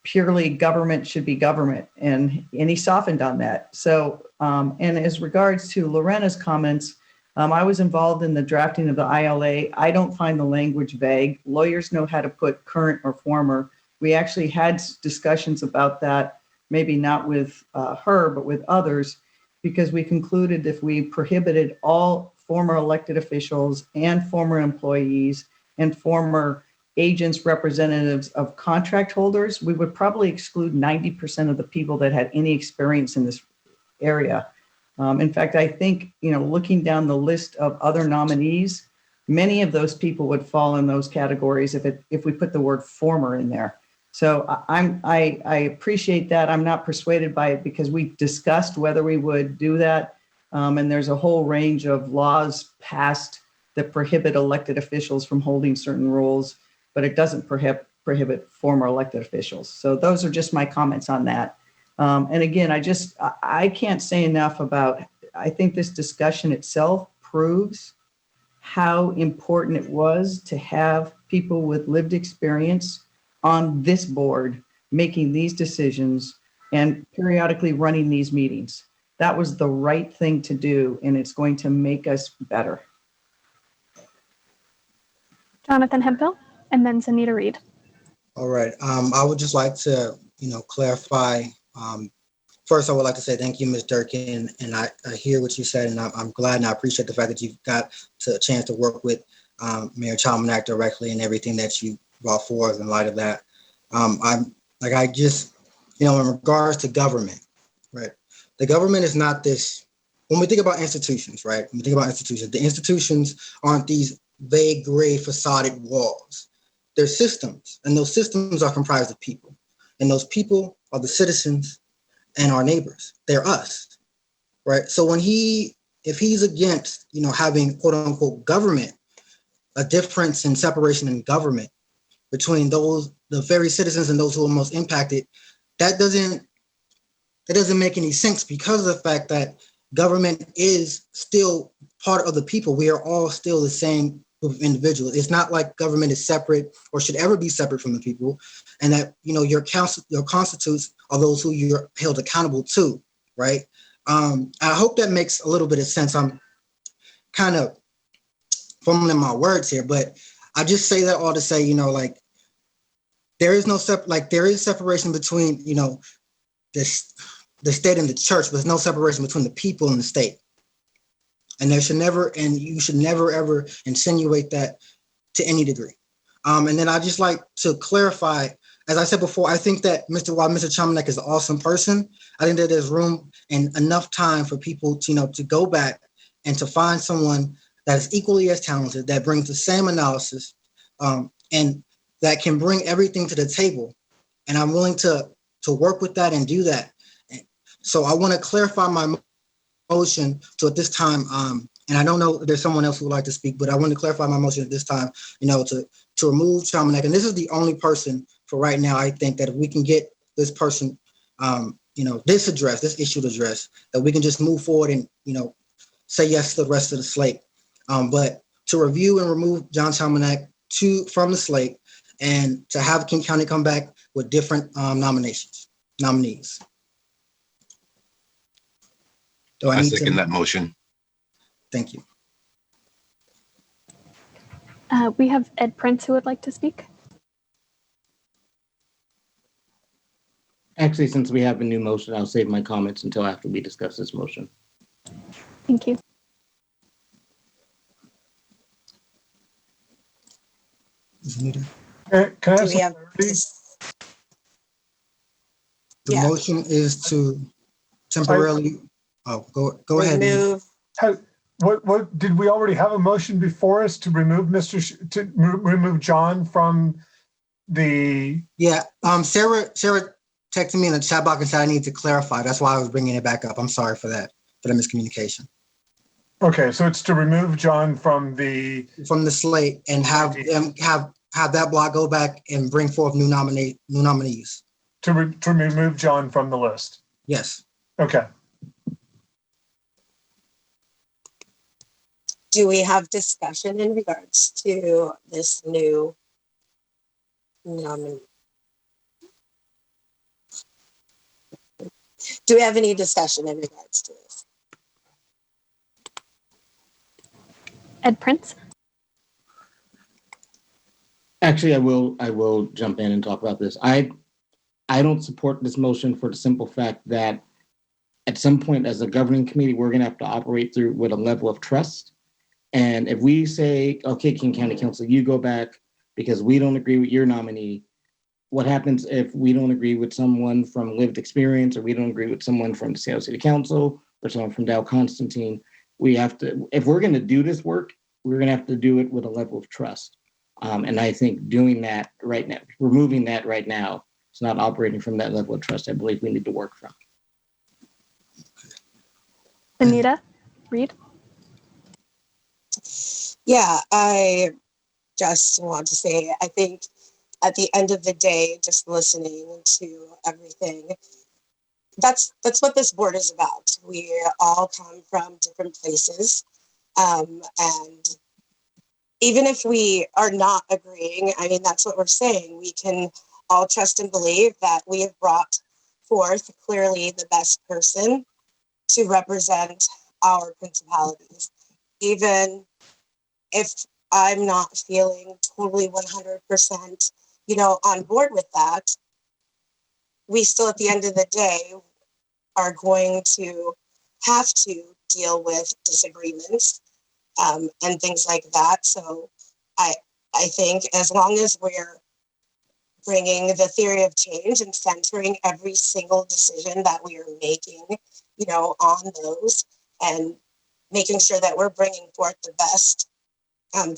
C: purely government should be government. And he softened on that. So, and as regards to Lorena's comments, I was involved in the drafting of the ILA. I don't find the language vague. Lawyers know how to put current or former. We actually had discussions about that, maybe not with her, but with others, because we concluded if we prohibited all former elected officials and former employees and former agents, representatives of contract holders, we would probably exclude 90% of the people that had any experience in this area. In fact, I think, looking down the list of other nominees, many of those people would fall in those categories if we put the word former in there. So I appreciate that. I'm not persuaded by it because we discussed whether we would do that. And there's a whole range of laws passed that prohibit elected officials from holding certain roles, but it doesn't prohibit former elected officials. So those are just my comments on that. And again, I can't say enough about, I think this discussion itself proves how important it was to have people with lived experience on this board making these decisions and periodically running these meetings. That was the right thing to do, and it's going to make us better.
B: Jonathan Hemphill, and then Sanita Reed.
J: All right. I would just like to, clarify. First, I would like to say thank you, Ms. Durkin, and I hear what you said, and I'm glad and I appreciate the fact that you've got a chance to work with Mayor Chalmanack directly and everything that you brought forth in light of that. In regards to government, right? The government is not this, when we think about institutions, right? When we think about institutions, the institutions aren't these vague gray facaded walls. They're systems, and those systems are comprised of people. And those people are the citizens and our neighbors. They're us. right? So if he's against, having quote unquote government, a difference in separation in government between the very citizens and those who are most impacted, that doesn't make any sense because of the fact that government is still part of the people. We are all still the same group of individuals. It's not like government is separate or should ever be separate from the people, and that your constitutes are those who you're held accountable to, right? I hope that makes a little bit of sense. I'm kind of fumbling my words here, but I just say that all to say, there is no there is separation between, the state and the church, but there's no separation between the people and the state. And you should never ever insinuate that to any degree. And then I just like to clarify, as I said before, I think that while Mr. Chominek is an awesome person, I think that there's room and enough time for people to go back and to find someone that is equally as talented, that brings the same analysis, and that can bring everything to the table. And I'm willing to work with that and do that. So I want to clarify my motion to at this time, and I don't know if there's someone else who would like to speak, but I want to clarify my motion at this time, to remove Chominek. And this is the only person for right now, I think, that if we can get this person, this issue addressed, that we can just move forward and, say yes to the rest of the slate. But to review and remove John Chominek from the slate, and to have King County come back with different nominees.
E: I second that motion.
J: Thank you.
B: We have Ed Prince who would like to speak.
I: Actually, since we have a new motion, I'll save my comments until after we discuss this motion.
B: Thank you.
K: Can I have
S: The
J: motion is to temporarily. Go ahead.
S: Remove.
K: What did we already have a motion before us to remove remove John from the?
J: Yeah. Sarah texted me in the chat box and said I need to clarify. That's why I was bringing it back up. I'm sorry for that, for the miscommunication.
K: Okay, so it's to remove John from the
J: slate and have that block go back and bring forth new nominees.
K: To remove John from the list.
J: Yes.
K: Okay.
S: Do we have discussion in regards to this new nominee? Do we have any discussion in regards to this?
B: Ed Prince.
I: Actually, I will jump in and talk about this. I don't support this motion for the simple fact that at some point as a governing committee, we're going to have to operate through with a level of trust. And if we say, okay, King County Council, you go back because we don't agree with your nominee, what happens if we don't agree with someone from lived experience, or we don't agree with someone from the Seattle City Council, or someone from Dow Constantine? We have to, if we're going to do this work, we're going to have to do it with a level of trust. And I think doing that right now, removing that right now, it's not operating from that level of trust I believe we need to work from.
B: Anita Reed.
S: Yeah, I just want to say, I think at the end of the day, just listening to everything, that's what this board is about. We all come from different places. And even if we are not agreeing, I mean, that's what we're saying. We can all trust and believe that we have brought forth clearly the best person to represent our principalities. Even if I'm not feeling totally 100%, on board with that, we still at the end of the day are going to have to deal with disagreements and things like that. So I think as long as we're bringing the theory of change and centering every single decision that we are making, on those, and making sure that we're bringing forth the best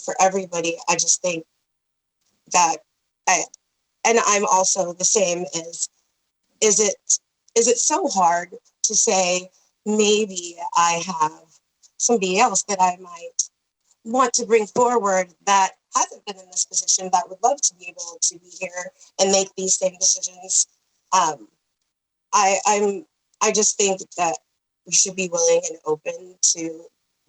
S: for everybody, I just think that I'm also the same as, is it so hard to say maybe I have somebody else that I might want to bring forward that hasn't been in this position that would love to be able to be here and make these same decisions. I just think that we should be willing and open to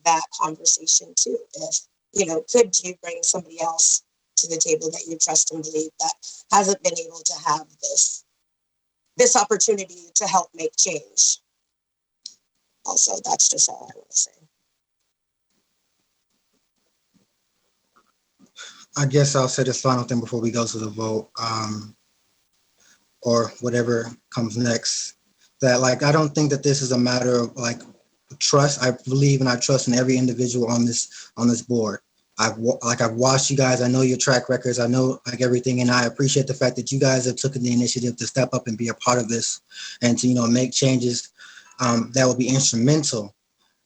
S: that conversation too. If, you know, could you bring somebody else to the table that you trust and believe that hasn't been able to have this opportunity to help make change? Also, that's just all I want to say.
J: I guess I'll say this final thing before we go to the vote, or whatever comes next. That, like, I don't think that this is a matter of like trust. I believe and I trust in every individual on this board. I've watched you guys. I know your track records. I know like everything, and I appreciate the fact that you guys have taken the initiative to step up and be a part of this, and to, you know, make changes that will be instrumental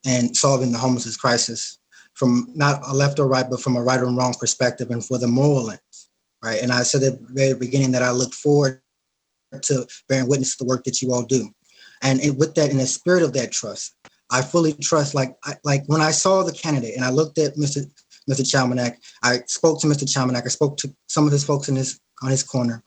J: in solving the homelessness crisis from not a left or right, but from a right or wrong perspective, and for the moral lens, right? And I said at the very beginning that I look forward to bearing witness to the work that you all do, and with that, in the spirit of that trust, I fully trust. Like when I saw the candidate and I looked at Mr. Chalmanack, I spoke to Mr. Chalmanack. I spoke to some of his folks on his corner,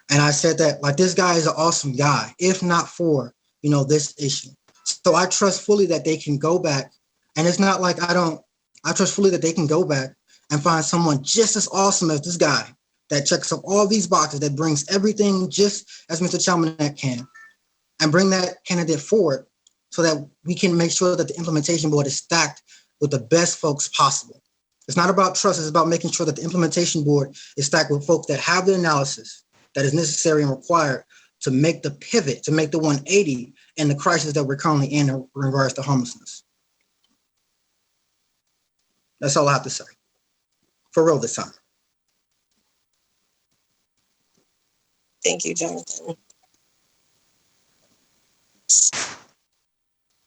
J: and I said that, like, this guy is an awesome guy, if not for, you know, this issue. So I trust fully that they can go back, and it's not like I trust fully that they can go back and find someone just as awesome as this guy that checks off all these boxes, that brings everything just as Mr. Chalmanack can, and bring that candidate forward so that we can make sure that the implementation board is stacked with the best folks possible. It's not about trust, it's about making sure that the implementation board is stacked with folks that have the analysis that is necessary and required to make the pivot, to make the 180 in the crisis that we're currently in regards to homelessness. That's all I have to say. For real this time.
S: Thank you, Jonathan.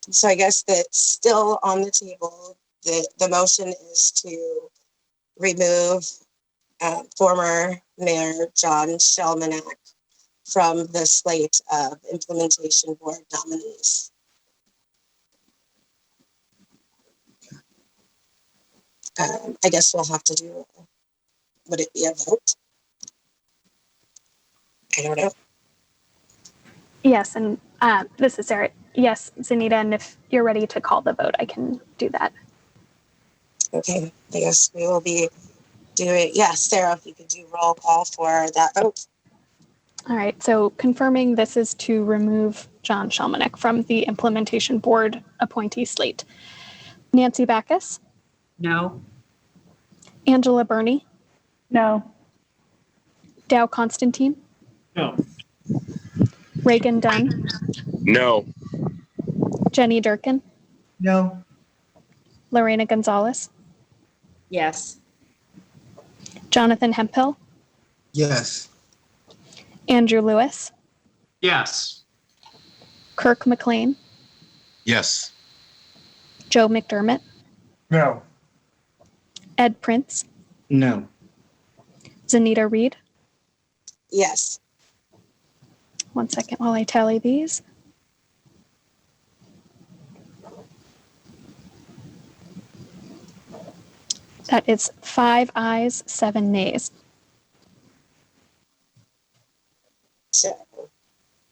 S: So I guess that's still on the table. The motion is to remove former Mayor John Shelmanack from the slate of implementation board nominees. I guess we'll have to do, would it be a vote? I don't know.
B: Yes, and this is Sarah. Yes, Zanita, and if you're ready to call the vote, I can do that.
S: Okay, I guess we will be doing, yes, Sarah, if you could do roll call for that vote.
B: All right, so confirming this is to remove John Shelmanack from the implementation board appointee slate. Nancy Backus?
T: No.
B: Angela Burney?
F: No.
B: Dow Constantine?
K: No.
B: Reagan Dunn?
R: No.
B: Jenny Durkin?
C: No.
B: Lorena Gonzalez?
U: Yes.
B: Jonathan Hemphill?
J: Yes.
B: Andrew Lewis?
P: Yes.
B: Kirk McLean?
E: Yes.
B: Joe McDermott?
K: No.
B: Ed Prince?
G: No.
B: Zanita Reed?
S: Yes.
B: 1 second while I tally these. That is 5 ayes, 7 nays.
S: So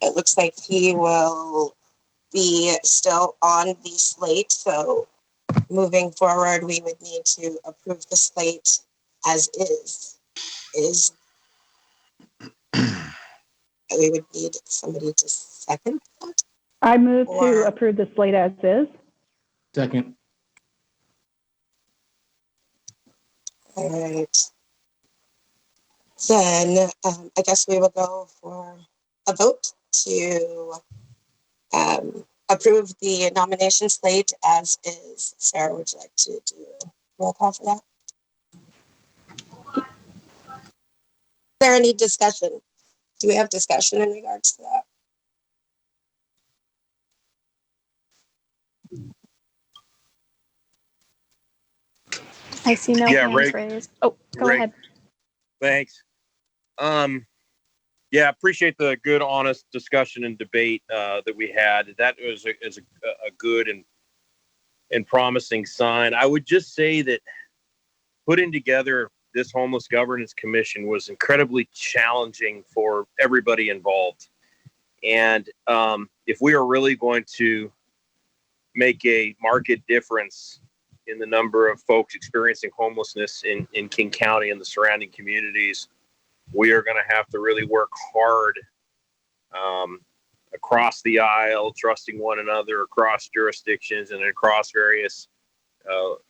S: it looks like he will be still on the slate. So moving forward, we would need to approve the slate as is. We would need somebody to second that.
F: I move to approve the slate as is.
G: Second.
S: All right. Then I guess we will go for a vote to approve the nomination slate as is. Sarah, would you like to do a roll call for that? Is there any discussion? Do we have discussion in regards to that?
B: I see no hands raised. Oh, go ahead.
R: Thanks. Yeah, appreciate the good, honest discussion and debate that we had. That was a good and promising sign. I would just say that putting together this Homeless Governance Commission was incredibly challenging for everybody involved. And if we are really going to make a marked difference in the number of folks experiencing homelessness in King County and the surrounding communities, we are going to have to really work hard across the aisle, trusting one another across jurisdictions and across various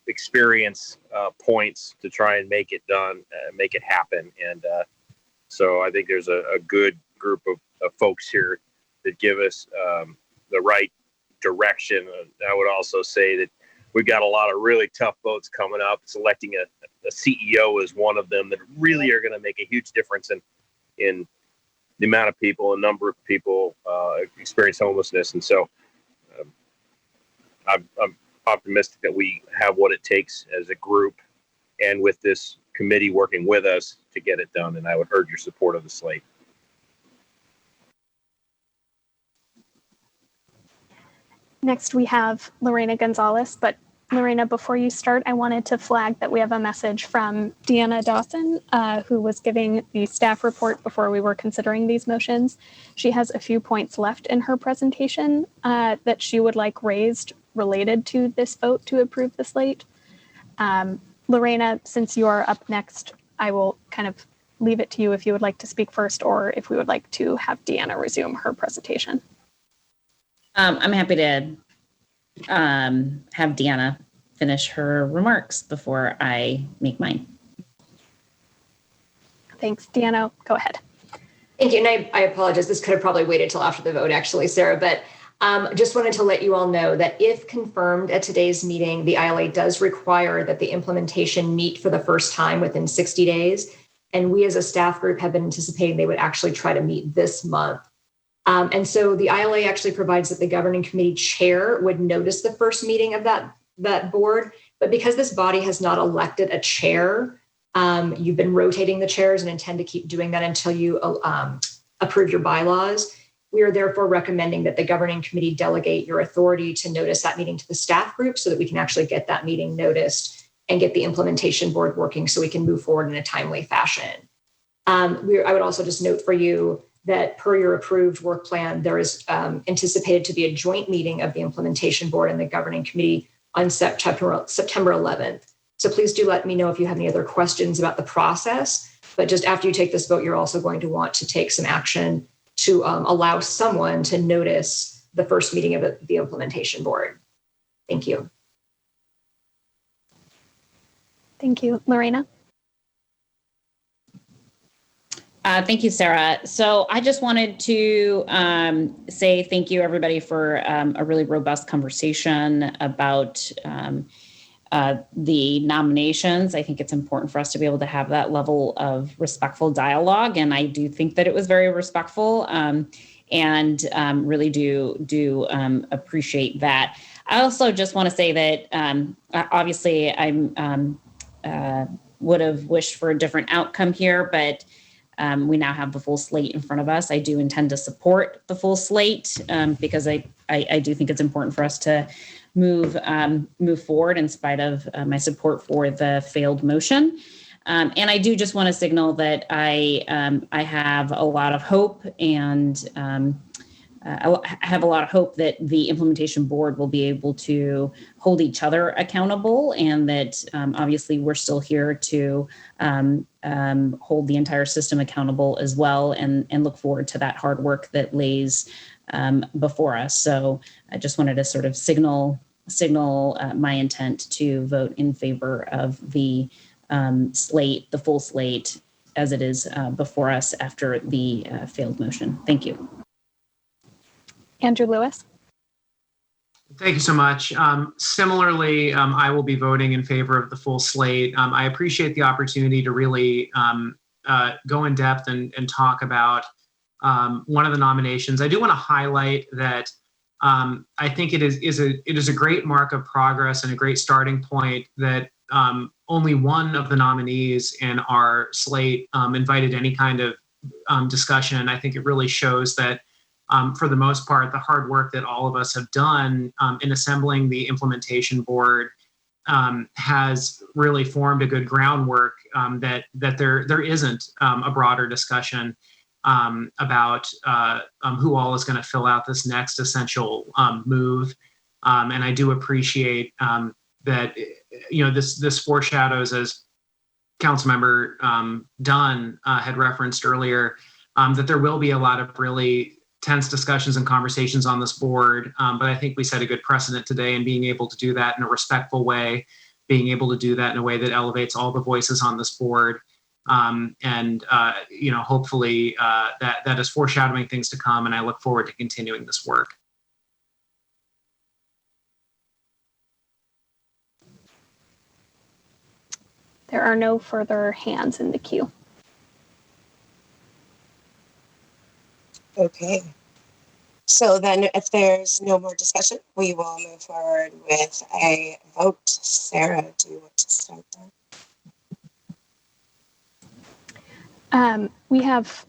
R: experience points to try and make it done, make it happen. And so I think there's a good group of folks here that give us the right direction. I would also say that we've got a lot of really tough votes coming up. Selecting a CEO is one of them that really are going to make a huge difference in the amount of people, a number of people experience homelessness. And so I'm optimistic that we have what it takes as a group and with this committee working with us to get it done. And I would urge your support of the slate.
B: Next, we have Lorena Gonzalez. But Lorena, before you start, I wanted to flag that we have a message from Deanna Dawson, who was giving the staff report before we were considering these motions. She has a few points left in her presentation that she would like raised related to this vote to approve the slate. Lorena, since you're up next, I will kind of leave it to you if you would like to speak first, or if we would like to have Deanna resume her presentation.
U: I'm happy to have Deanna finish her remarks before I make mine.
B: Thanks, Deanna. Go ahead.
O: Thank you. And I apologize. This could have probably waited till after the vote, actually, Sarah, but just wanted to let you all know that if confirmed at today's meeting, the ILA does require that the implementation meet for the first time within 60 days. And we as a staff group have been anticipating they would actually try to meet this month. And so the ILA actually provides that the governing committee chair would notice the first meeting of that board. But because this body has not elected a chair, you've been rotating the chairs and intend to keep doing that until you approve your bylaws. We are therefore recommending that the governing committee delegate your authority to notice that meeting to the staff group so that we can actually get that meeting noticed and get the implementation board working so we can move forward in a timely fashion. I would also just note for you that per your approved work plan, there is anticipated to be a joint meeting of the implementation board and the governing committee on September 11th. So please do let me know if you have any other questions about the process. But just after you take this vote, you're also going to want to take some action to allow someone to notice the first meeting of the implementation board. Thank you.
B: Thank you. Lorena?
U: Thank you, Sarah. So I just wanted to say thank you, everybody, for a really robust conversation about the nominations. I think it's important for us to be able to have that level of respectful dialogue. And I do think that it was very respectful and really do appreciate that. I also just want to say that obviously I would have wished for a different outcome here, but we now have the full slate in front of us. I do intend to support the full slate because I do think it's important for us to move forward in spite of my support for the failed motion. And I do just want to signal that I have a lot of hope and I have a lot of hope that the implementation board will be able to hold each other accountable, and that obviously we're still here to hold the entire system accountable as well, and look forward to that hard work that lays before us. So I just wanted to sort of signal my intent to vote in favor of the slate, the full slate, as it is before us after the failed motion. Thank you.
B: Andrew Lewis.
P: Thank you so much. Similarly, I will be voting in favor of the full slate. I appreciate the opportunity to really go in depth and talk about one of the nominations. I do want to highlight that I think it is a great mark of progress and a great starting point that only one of the nominees in our slate invited any kind of discussion. I think it really shows that, for the most part, the hard work that all of us have done in assembling the implementation board has really formed a good groundwork, that there isn't a broader discussion about who all is going to fill out this next essential move. And I do appreciate that, this foreshadows, as Councilmember Dunn had referenced earlier, that there will be a lot of really tense discussions and conversations on this board. But I think we set a good precedent today in being able to do that in a respectful way, being able to do that in a way that elevates all the voices on this board. Hopefully that is foreshadowing things to come, and I look forward to continuing this work.
B: There are no further hands in the queue.
S: Okay. So then if there's no more discussion, we will move forward with a vote. Sarah, do you want to start then?
B: We have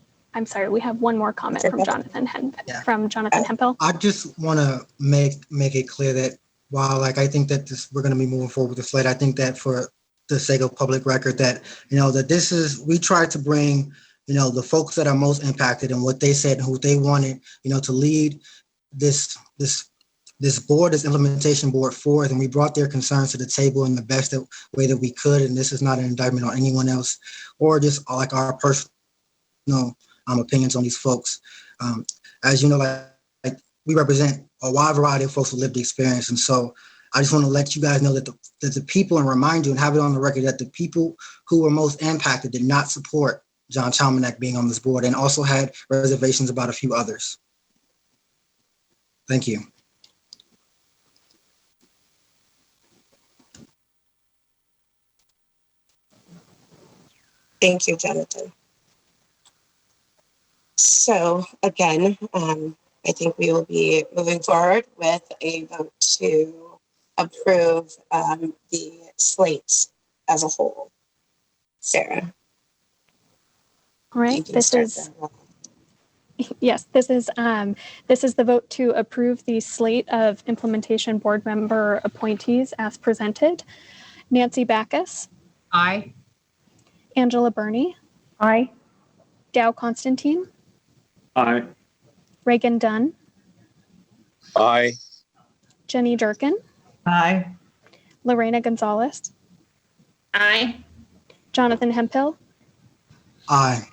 B: one more comment from Jonathan Hempel.
J: I just want to make it clear that while I think that we're going to be moving forward with the slate, I think that for the sake of public record that, that we try to bring, the folks that are most impacted and what they said and who they wanted, to lead this board, this implementation board forward. And we brought their concerns to the table in the best way that we could. And this is not an indictment on anyone else or just our personal opinions on these folks. As you know, we represent a wide variety of folks with lived experience. And so I just want to let you guys know that the people, and remind you and have it on the record, that the people who were most impacted did not support John Chalmanack being on this board and also had reservations about a few others. Thank you.
S: Thank you, Jonathan. So again, I think we will be moving forward with a vote to approve the slate as a whole. Sarah.
B: All right, this is the vote to approve the slate of implementation board member appointees as presented. Nancy Backus.
T: Aye.
B: Angela Burney.
F: Aye.
B: Dow Constantine.
Q: Aye.
B: Reagan Dunn.
R: Aye.
B: Jenny Durkin.
C: Aye.
B: Lorena Gonzalez.
U: Aye.
B: Jonathan Hempel.
J: Aye.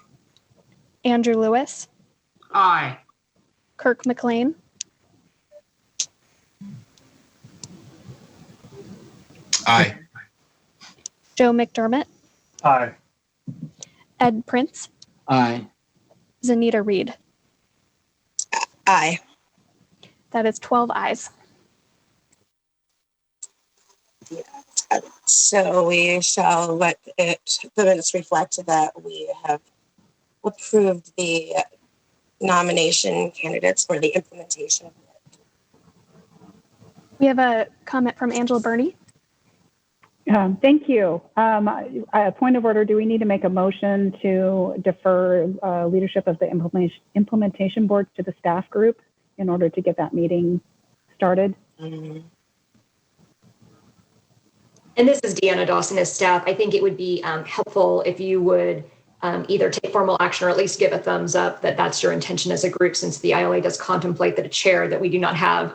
B: Andrew Lewis.
P: Aye.
B: Kirk McLean.
E: Aye.
B: Joe McDermott.
K: Aye.
B: Ed Prince.
G: Aye.
B: Zanita Reed.
S: Aye.
B: That is 12 ayes.
S: Yeah. So we shall let the minutes reflect that we have approved the nomination candidates for the implementation.
B: We have a comment from Angela Burney.
F: Thank you. A point of order, do we need to make a motion to defer leadership of the implementation board to the staff group in order to get that meeting started?
O: And this is Deanna Dawson as staff. I think it would be helpful if you would either take formal action or at least give a thumbs up that that's your intention as a group, since the ILA does contemplate that a chair that we do not have,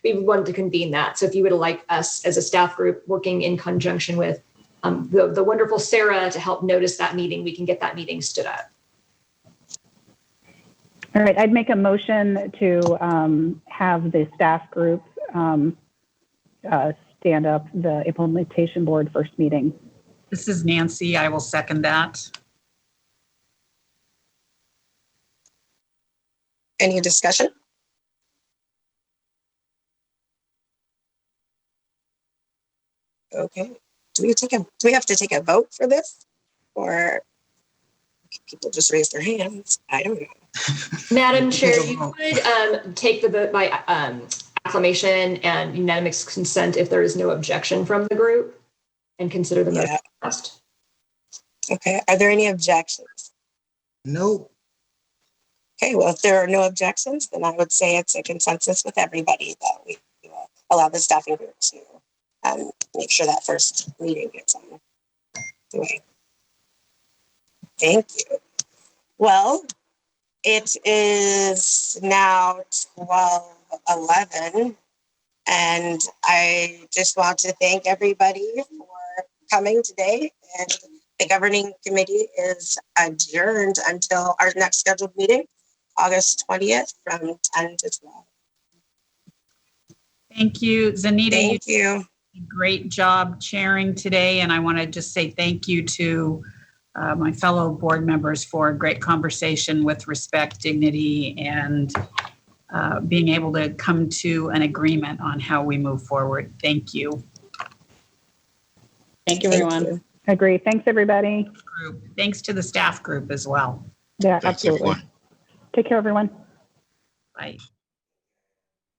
O: we wanted to convene that. So if you would like us as a staff group working in conjunction with the wonderful Sarah to help notice that meeting, we can get that meeting stood up.
F: All right, I'd make a motion to have the staff group stand up the implementation board first meeting.
T: This is Nancy. I will second that.
S: Any discussion? Okay. Do we have to take a vote for this, or people just raise their hands? I don't know.
O: Madam Chair, you could take the vote by acclamation and unanimous consent if there is no objection from the group, and consider the motion passed.
S: Okay. Are there any objections?
J: Nope.
S: Okay, well, if there are no objections, then I would say it's a consensus with everybody that we will allow the staffing group to make sure that first meeting gets on the way. Thank you. Well, it is now 12:11, and I just want to thank everybody for coming today. And the governing committee is adjourned until our next scheduled meeting, August 20th from 10 to 12.
T: Thank you, Zanita.
S: Thank you.
T: Did a great job chairing today. And I want to just say thank you to my fellow board members for a great conversation with respect, dignity, and being able to come to an agreement on how we move forward. Thank you.
U: Thank you, everyone.
F: Agree. Thanks, everybody.
T: Thanks to the staff group as well.
F: Yeah,
E: Thanks,
F: absolutely.
E: everyone.
F: Take care, everyone.
T: Bye.